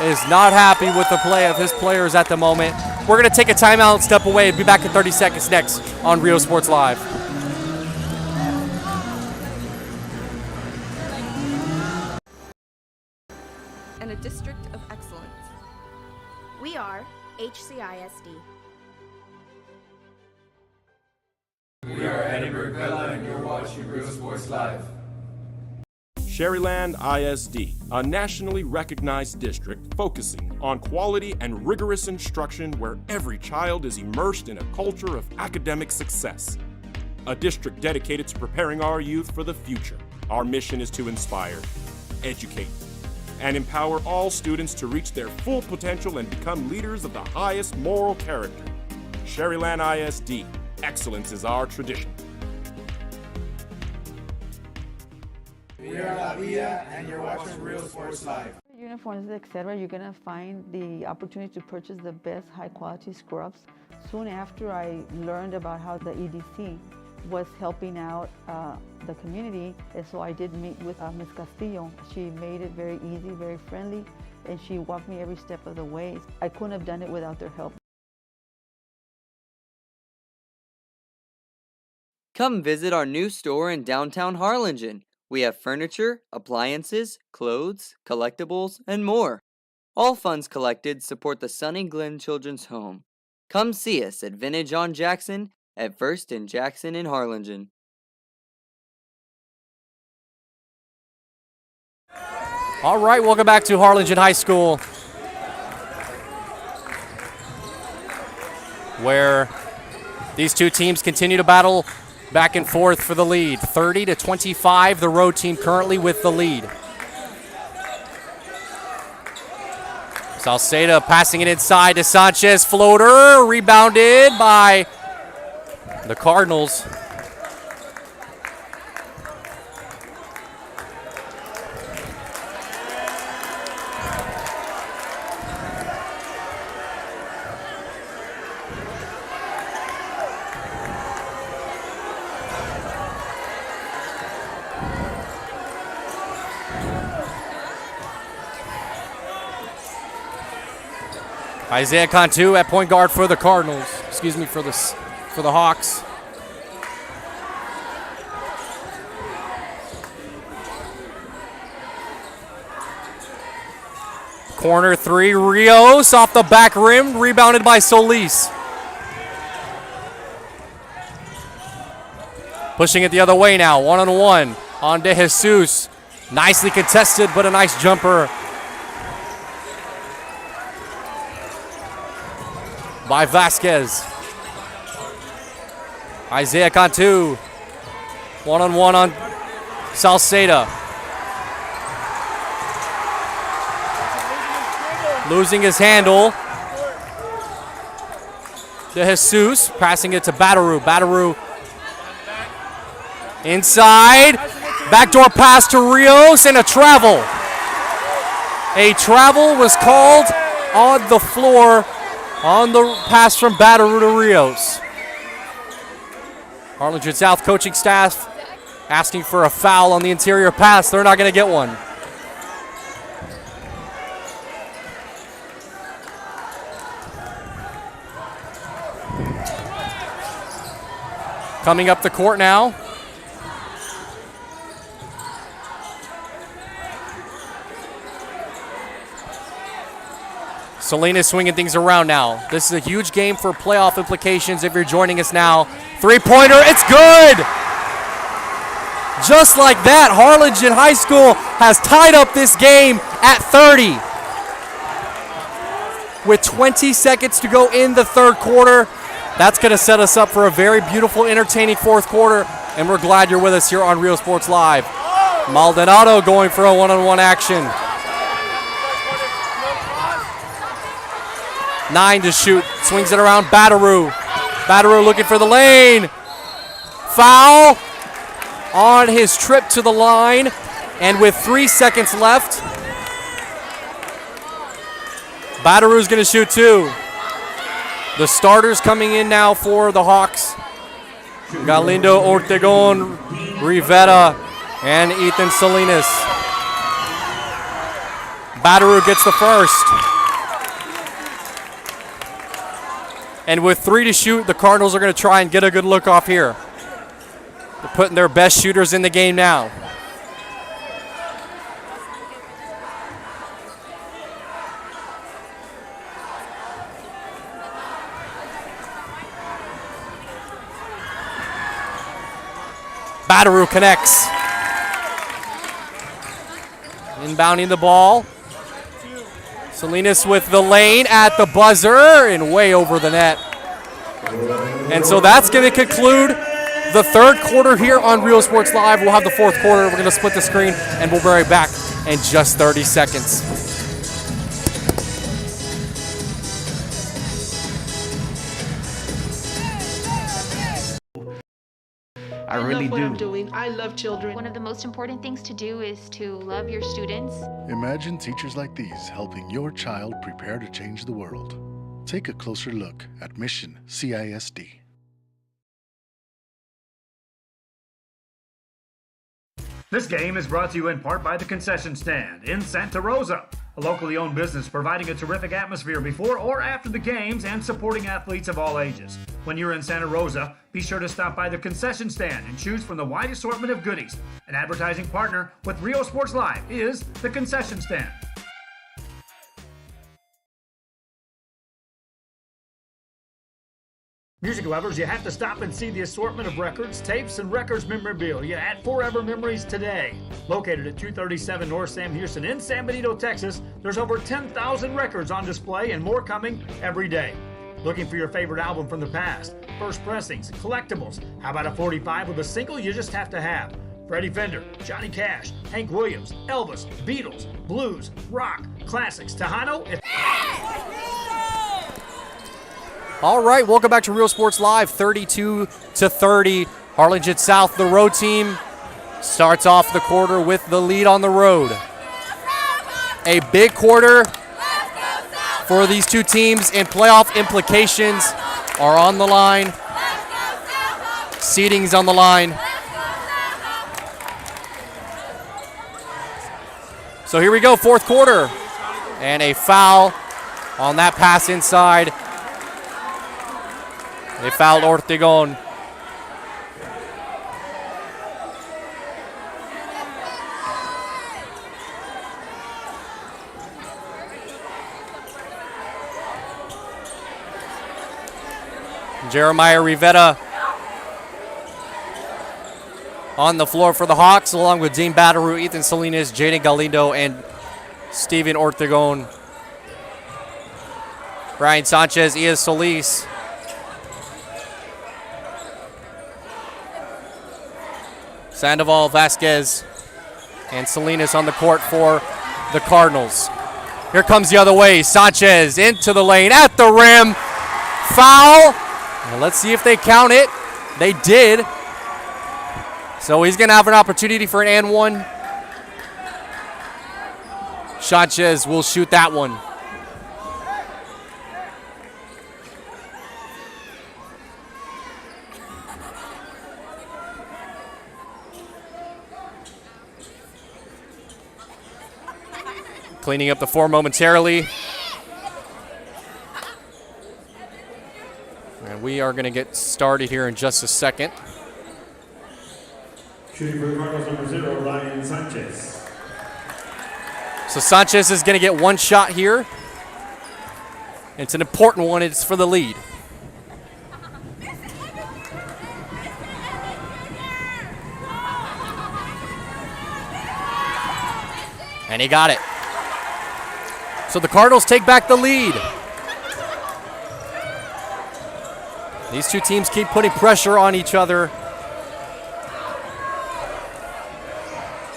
is not happy with the play of his players at the moment. We're going to take a timeout, step away, and be back in 30 seconds next on Rio Sports Live. And a district of excellence. We are HCISD. We are Eddie Villa, and you're watching Rio Sports Live. Sherryland ISD, a nationally recognized district focusing on quality and rigorous instruction where every child is immersed in a culture of academic success. A district dedicated to preparing our youth for the future. Our mission is to inspire, educate, and empower all students to reach their full potential and become leaders of the highest moral character. Sherryland ISD, excellence is our tradition. We are La Villa, and you're watching Rio Sports Live. Uniforms, etc., you're gonna find the opportunity to purchase the best high-quality scrubs. Soon after I learned about how the EDC was helping out the community, and so I did meet with Ms. Castillo. She made it very easy, very friendly, and she walked me every step of the way. I couldn't have done it without their help. Come visit our new store in downtown Harlingen. We have furniture, appliances, clothes, collectibles, and more. All funds collected support the Sunny Glen Children's Home. Come see us at Vintage on Jackson at First and Jackson in Harlingen. All right, welcome back to Harlingen High School, where these two teams continue to battle back and forth for the lead. 30-25, the road team currently with the lead. Salceda passing it inside to Sanchez, floater, rebounded by the Cardinals. Isaiah Cantu at point guard for the Cardinals. Excuse me, for the Hawks. Corner three, Rios off the back rim, rebounded by Solis. Pushing it the other way now, one-on-one on De Jesus. Nicely contested, but a nice jumper by Vasquez. Isaiah Cantu, one-on-one on Salceda. Losing his handle. De Jesus passing it to Badaru. Badaru inside. Backdoor pass to Rios and a travel. A travel was called on the floor on the pass from Badaru to Rios. Harlingen South coaching staff asking for a foul on the interior pass. They're not going to get one. Coming up the court now. Salinas swinging things around now. This is a huge game for playoff implications if you're joining us now. Three-pointer, it's good! Just like that, Harlingen High School has tied up this game at 30. With 20 seconds to go in the third quarter, that's going to set us up for a very beautiful, entertaining fourth quarter, and we're glad you're with us here on Real Sports Live. Maldonado going for a one-on-one action. 9 to shoot, swings it around Batteroo. Batteroo looking for the lane. Foul on his trip to the line, and with 3 seconds left, Batteroo's going to shoot 2. The starters coming in now for the Hawks. Galindo, Ortegon, Rivera, and Ethan Salinas. Batteroo gets the first. And with 3 to shoot, the Cardinals are going to try and get a good look off here. They're putting their best shooters in the game now. Batteroo connects. Inbounding the ball. Salinas with the lane at the buzzer and way over the net. And so that's going to conclude the third quarter here on Real Sports Live. We'll have the fourth quarter. We're going to split the screen, and we'll be right back in just 30 seconds. I really love what I'm doing. I love children. One of the most important things to do is to love your students. Imagine teachers like these helping your child prepare to change the world. Take a closer look at Mission CISD. This game is brought to you in part by the Concession Stand in Santa Rosa, a locally owned business providing a terrific atmosphere before or after the games and supporting athletes of all ages. When you're in Santa Rosa, be sure to stop by the Concession Stand and choose from the wide assortment of goodies. An advertising partner with Real Sports Live is the Concession Stand. Music lovers, you have to stop and see the assortment of records, tapes, and records memorabilia at Forever Memories today. Located at 237 North Sam Houston in San Benito, Texas, there's over 10,000 records on display and more coming every day. Looking for your favorite album from the past, first pressings, collectibles. How about a 45 with a single you just have to have? Freddie Fender, Johnny Cash, Hank Williams, Elvis, Beatles, blues, rock, classics, Tejano. All right, welcome back to Real Sports Live, 32-30. Harlingen South, the road team, starts off the quarter with the lead on the road. A big quarter for these two teams, and playoff implications are on the line. Seeding's on the line. So here we go, fourth quarter. And a foul on that pass inside. They fouled Ortegon. Jeremiah Rivera on the floor for the Hawks, along with Dean Batteroo, Ethan Salinas, Jaden Galindo, and Steven Ortegon. Brian Sanchez, Ian Solis. Sandoval, Vasquez, and Salinas on the court for the Cardinals. Here comes the other way. Sanchez into the lane, at the rim. Foul. Well, let's see if they count it. They did. So he's going to have an opportunity for an and one. Sanchez will shoot that one. Cleaning up the floor momentarily. And we are going to get started here in just a second. Shooting for the Cardinals, number 0, Ryan Sanchez. So Sanchez is going to get one shot here. It's an important one. It's for the lead. And he got it. So the Cardinals take back the lead. These two teams keep putting pressure on each other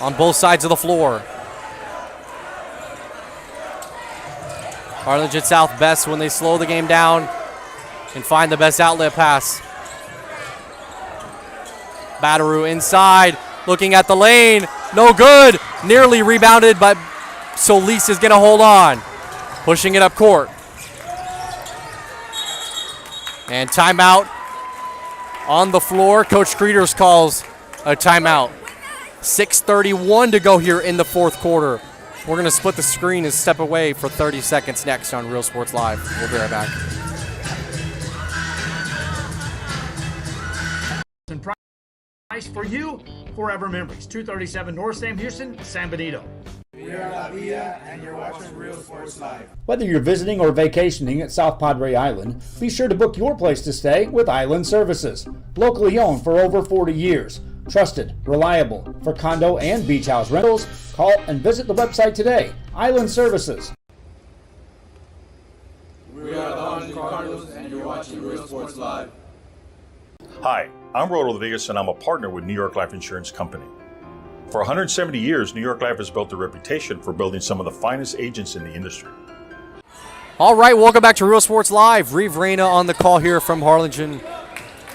on both sides of the floor. Harlingen South best when they slow the game down and find the best outlet pass. Batteroo inside, looking at the lane. No good. Nearly rebounded, but Solis is going to hold on. Pushing it up court. And timeout on the floor. Coach Creeders calls a timeout. 6:31 to go here in the fourth quarter. We're going to split the screen and step away for 30 seconds next on Real Sports Live. We'll be right back. Price for you, Forever Memories, 237 North Sam Houston, San Benito. We are La Villa, and you're watching Real Sports Live. Whether you're visiting or vacationing at South Padre Island, be sure to book your place to stay with Island Services. Locally owned for over 40 years. Trusted, reliable for condo and beach house rentals. Call and visit the website today. Island Services. We are the Harlingen Cardinals, and you're watching Real Sports Live. Hi, I'm Rodo Rodriguez, and I'm a partner with New York Life Insurance Company. For 170 years, New York Life has built a reputation for building some of the finest agents in the industry. All right, welcome back to Real Sports Live. Reeve Reyna on the call here from Harlingen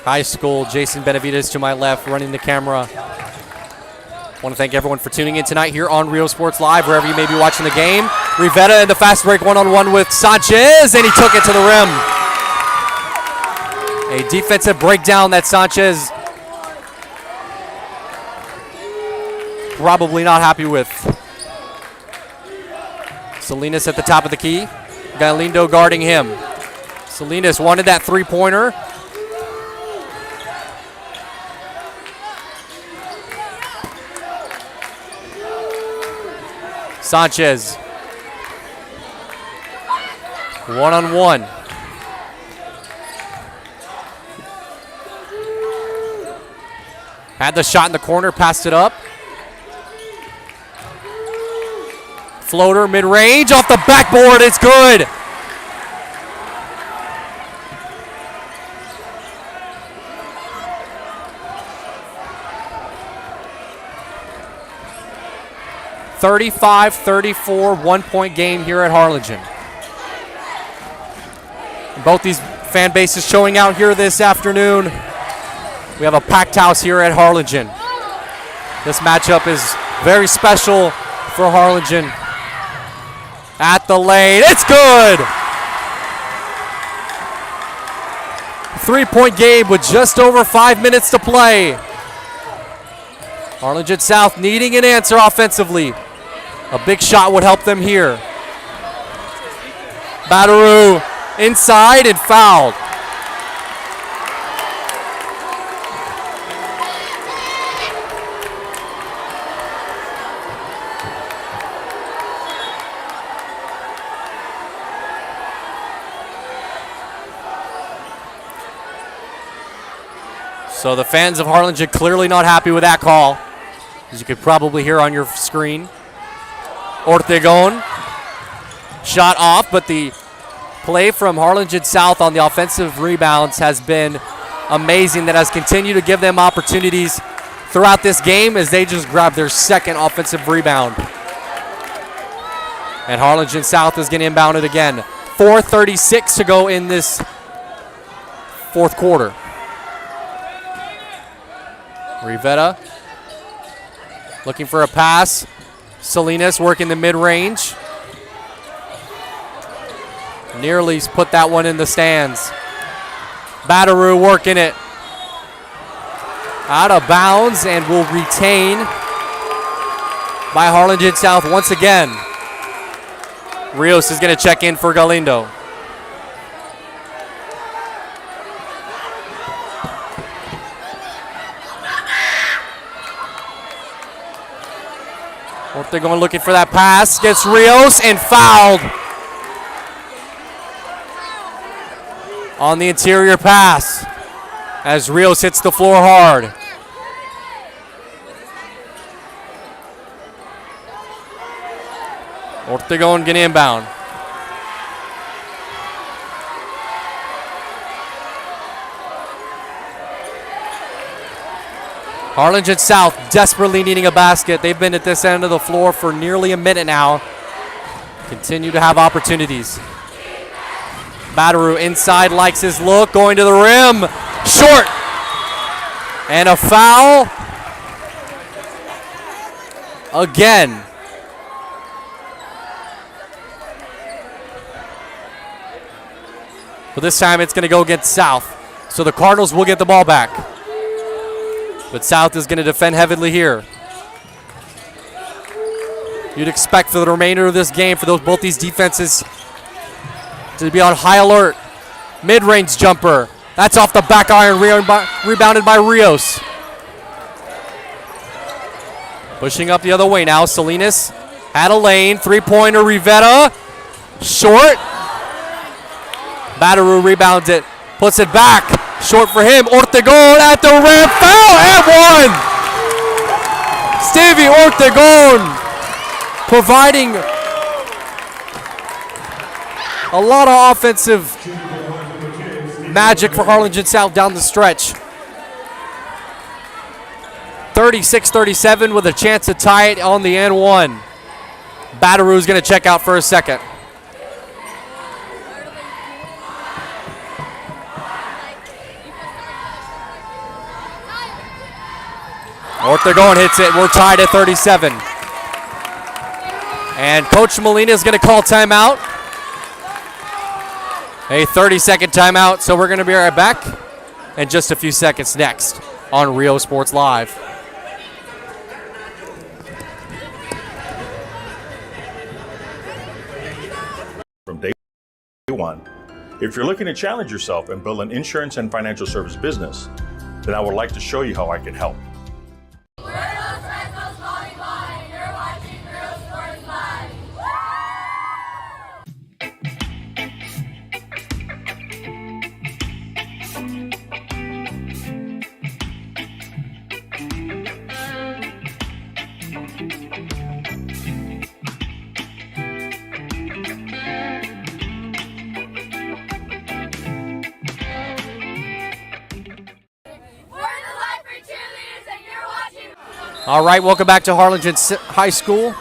High School. Jason Benavides to my left, running the camera. I want to thank everyone for tuning in tonight here on Real Sports Live, wherever you may be watching the game. Rivetta in the fast break one-on-one with Sanchez, and he took it to the rim. A defensive breakdown that Sanchez probably not happy with. Salinas at the top of the key. Galindo guarding him. Salinas wanted that three-pointer. Sanchez. One-on-one. Had the shot in the corner, passed it up. Floater, mid-range, off the backboard, it's good. (35-34) one-point game here at Harlingen. Both these fan bases showing out here this afternoon. We have a packed house here at Harlingen. This matchup is very special for Harlingen. At the lane, it's good! 3-point game with just over 5 minutes to play. Harlingen South needing an answer offensively. A big shot would help them here. Batteroo inside and fouled. So the fans of Harlingen clearly not happy with that call, as you could probably hear on your screen. Ortegon, shot off, but the play from Harlingen South on the offensive rebounds has been amazing. That has continued to give them opportunities throughout this game as they just grab their second offensive rebound. And Harlingen South is getting inbounded again. 4:36 to go in this fourth quarter. Rivetta looking for a pass. Salinas working the mid-range. Nearly put that one in the stands. Batteroo working it. Out of bounds and will retain by Harlingen South once again. Rios is going to check in for Galindo. Ortegon looking for that pass. Gets Rios and fouled on the interior pass as Rios hits the floor hard. Ortegon getting inbound. Harlingen South desperately needing a basket. They've been at this end of the floor for nearly a minute now. Continue to have opportunities. Bataru inside, likes his look, going to the rim. Short. And a foul. Again. But this time it's going to go against South. So the Cardinals will get the ball back. But South is going to defend heavily here. You'd expect for the remainder of this game for both these defenses to be on high alert. Mid-range jumper. That's off the back iron, rebounded by Rios. Pushing up the other way now. Salinas had a lane. Three-pointer, Rivera. Short. Bataru rebounds it. Puts it back. Short for him. Ortegon at the rim. Foul and one. Stevie Ortegon providing a lot of offensive magic for Harlingen South down the stretch. 36-37 with a chance to tie it on the end one. Bataru's going to check out for a second. Ortegon hits it. We're tied at 37. And Coach Molina is going to call timeout. A 30-second timeout. So we're going to be right back in just a few seconds next on Rio Sports Live. From day one, if you're looking to challenge yourself and build an insurance and financial service business, then I would like to show you how I can help. All right, welcome back to Harlingen High School.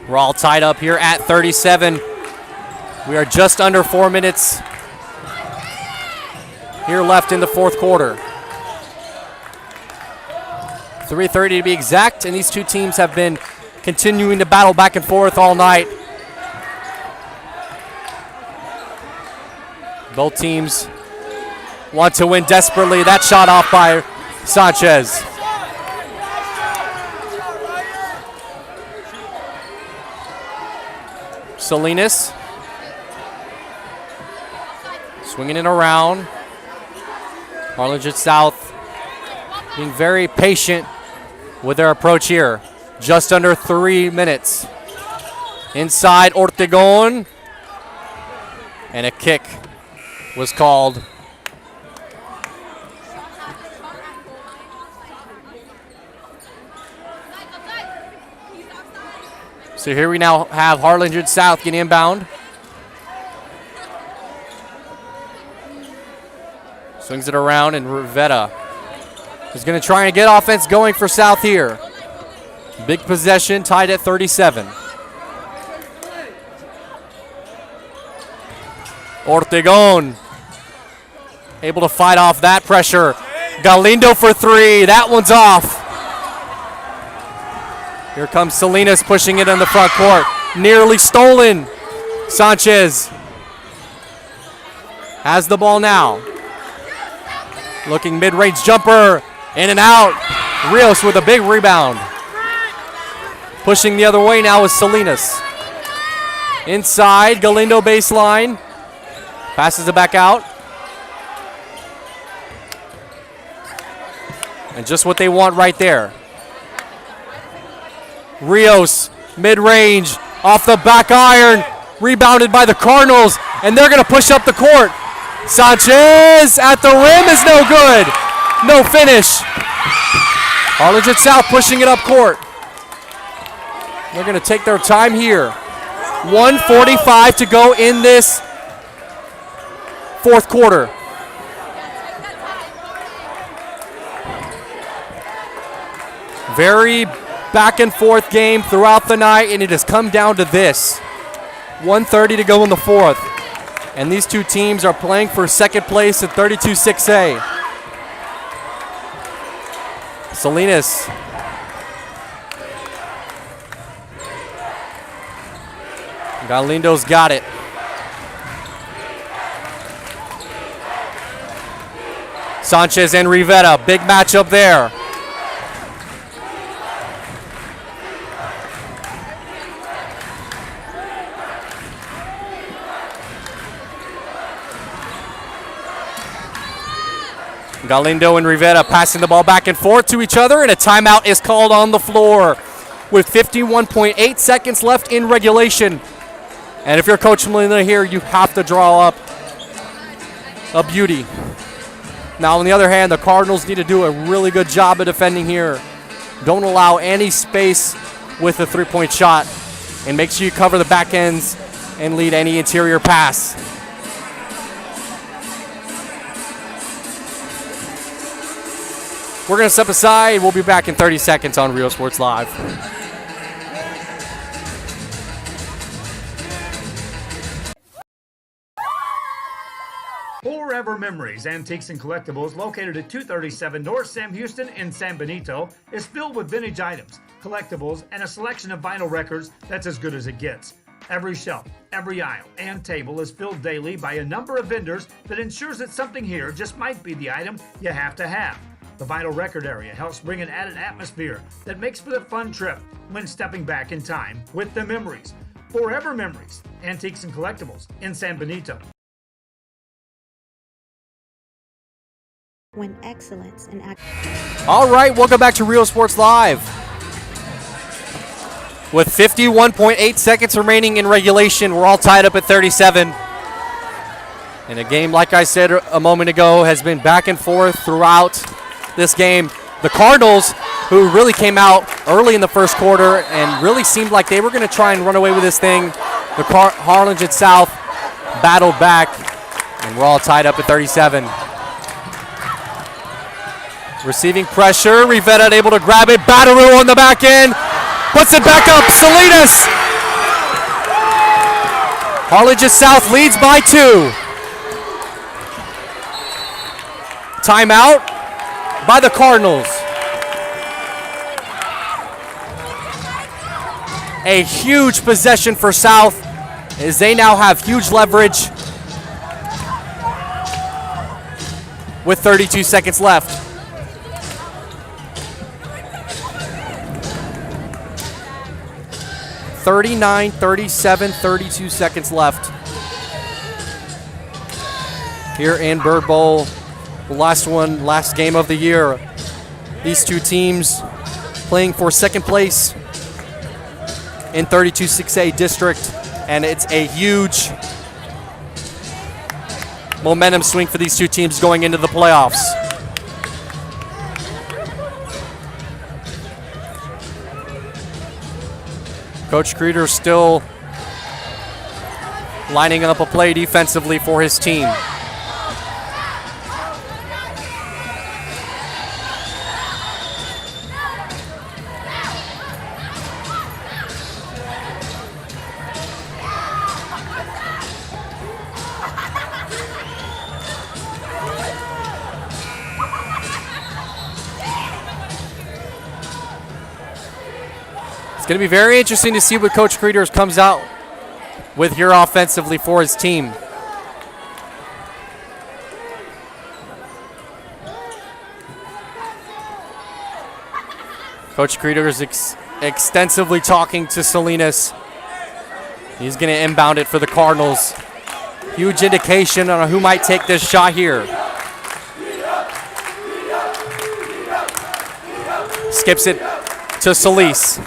We're all tied up here at 37. We are just under 4 minutes here left in the fourth quarter. 3:30 to be exact, and these two teams have been continuing to battle back and forth all night. Both teams want to win desperately. That shot off by Sanchez. Salinas swinging it around. Harlingen South being very patient with their approach here. Just under 3 minutes. Inside Ortegon. And a kick was called. So here we now have Harlingen South getting inbound. Swings it around, and Rivera is going to try and get offense going for South here. Big possession, tied at 37. Ortegon able to fight off that pressure. Galindo for three. That one's off. Here comes Salinas pushing it in the front court. Nearly stolen. Sanchez has the ball now. Looking mid-range jumper. In and out. Rios with a big rebound. Pushing the other way now is Salinas. Inside, Galindo baseline. Passes it back out. And just what they want right there. Rios, mid-range, off the back iron, rebounded by the Cardinals, and they're going to push up the court. Sanchez at the rim is no good. No finish. Harlingen South pushing it up court. They're going to take their time here. 1:45 to go in this fourth quarter. Very back and forth game throughout the night, and it has come down to this. 1:30 to go in the fourth. And these two teams are playing for second place at 32-6A. Salinas. Galindo's got it. Sanchez and Rivera, big matchup there. Galindo and Rivera passing the ball back and forth to each other, and a timeout is called on the floor with 51.8 seconds left in regulation. And if you're Coach Molina here, you have to draw up a beauty. Now, on the other hand, the Cardinals need to do a really good job of defending here. Don't allow any space with a three-point shot, and make sure you cover the back ends and lead any interior pass. We're going to step aside. We'll be back in 30 seconds on Real Sports Live. Forever Memories, Antiques and Collectibles, located at 237 North Sam Houston in San Benito, is filled with vintage items, collectibles, and a selection of vinyl records that's as good as it gets. Every shelf, every aisle, and table is filled daily by a number of vendors that ensures that something here just might be the item you have to have. The vinyl record area helps bring an added atmosphere that makes for a fun trip when stepping back in time with the memories. Forever Memories, Antiques and Collectibles in San Benito. When excellence and All right, welcome back to Real Sports Live. With 51.8 seconds remaining in regulation, we're all tied up at 37. And a game, like I said a moment ago, has been back and forth throughout this game. The Cardinals, who really came out early in the first quarter and really seemed like they were going to try and run away with this thing. The Harlingen South battled back, and we're all tied up at 37. Receiving pressure, Rivera able to grab it. Batarou on the back end, puts it back up. Salinas. Harlingen South leads by 2. Timeout by the Cardinals. A huge possession for South as they now have huge leverage with 32 seconds left. (39, 37, 32 seconds left here in Birdbowl. The last game of the year. These two teams playing for second place in 32-6A district, and it's a huge momentum swing for these two teams going into the playoffs. Coach Creeder still lining up a play defensively for his team. It's going to be very interesting to see what Coach Creeder comes out with here offensively for his team. Coach Creeder is extensively talking to Salinas. He's going to inbound it for the Cardinals. Huge indication on who might take this shot here. Skips it to Solis.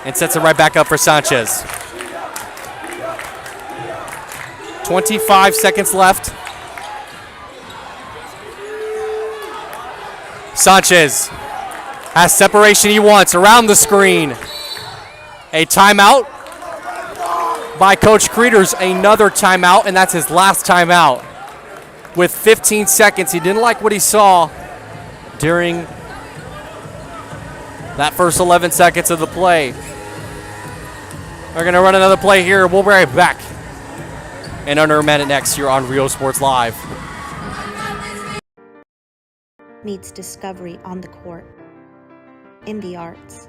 and sets it right back up for Sanchez. 25 seconds left. Sanchez has separation he wants around the screen. A timeout by Coach Creeders, another timeout, and that's his last timeout. With 15 seconds, he didn't like what he saw during that first 11 seconds of the play. They're gonna run another play here. We'll be right back in under a minute next here on Rio Sports Live. Meets discovery on the court, in the arts,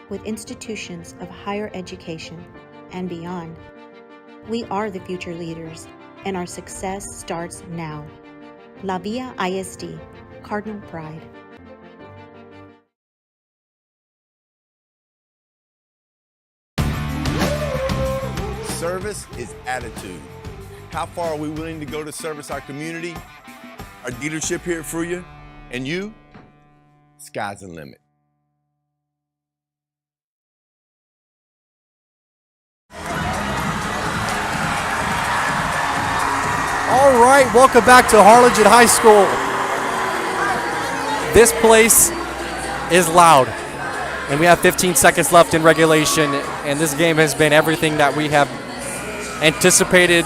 with institutions of higher education and beyond. We are the future leaders, and our success starts now. La Villa ISD, Cardinal Pride. Service is attitude. How far are we willing to go to service our community, our dealership here at Fruya, and you? Sky's the limit. All right, welcome back to Harlingen High School. This place is loud, and we have 15 seconds left in regulation, and this game has been everything that we have anticipated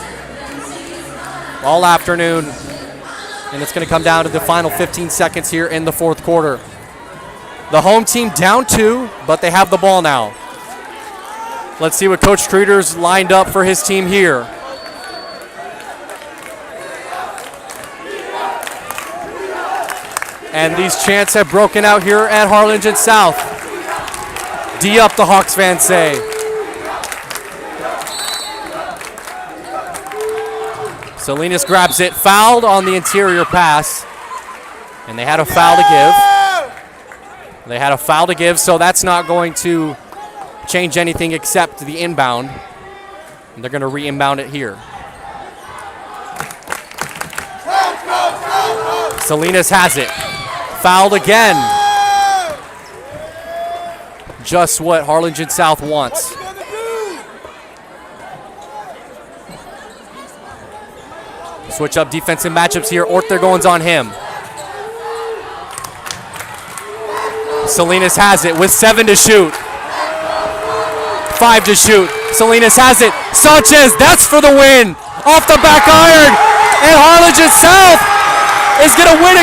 all afternoon, and it's going to come down to the final 15 seconds here in the fourth quarter. The home team down 2, but they have the ball now. Let's see what Coach Creeders lined up for his team here. And these chants have broken out here at Harlingen South. D up, the Hawks fans say. Salinas grabs it, fouled on the interior pass. And they had a foul to give. They had a foul to give, so that's not going to change anything except the inbound. And they're going to re-inbound it here. Salinas has it. Fouled again. Just what Harlingen South wants. Switch up defensive matchups here. Orthogon's on him. Salinas has it with 7 to shoot. 5 to shoot. Salinas has it. Sanchez, that's for the win. Off the back iron. And Harlingen South is going to win it.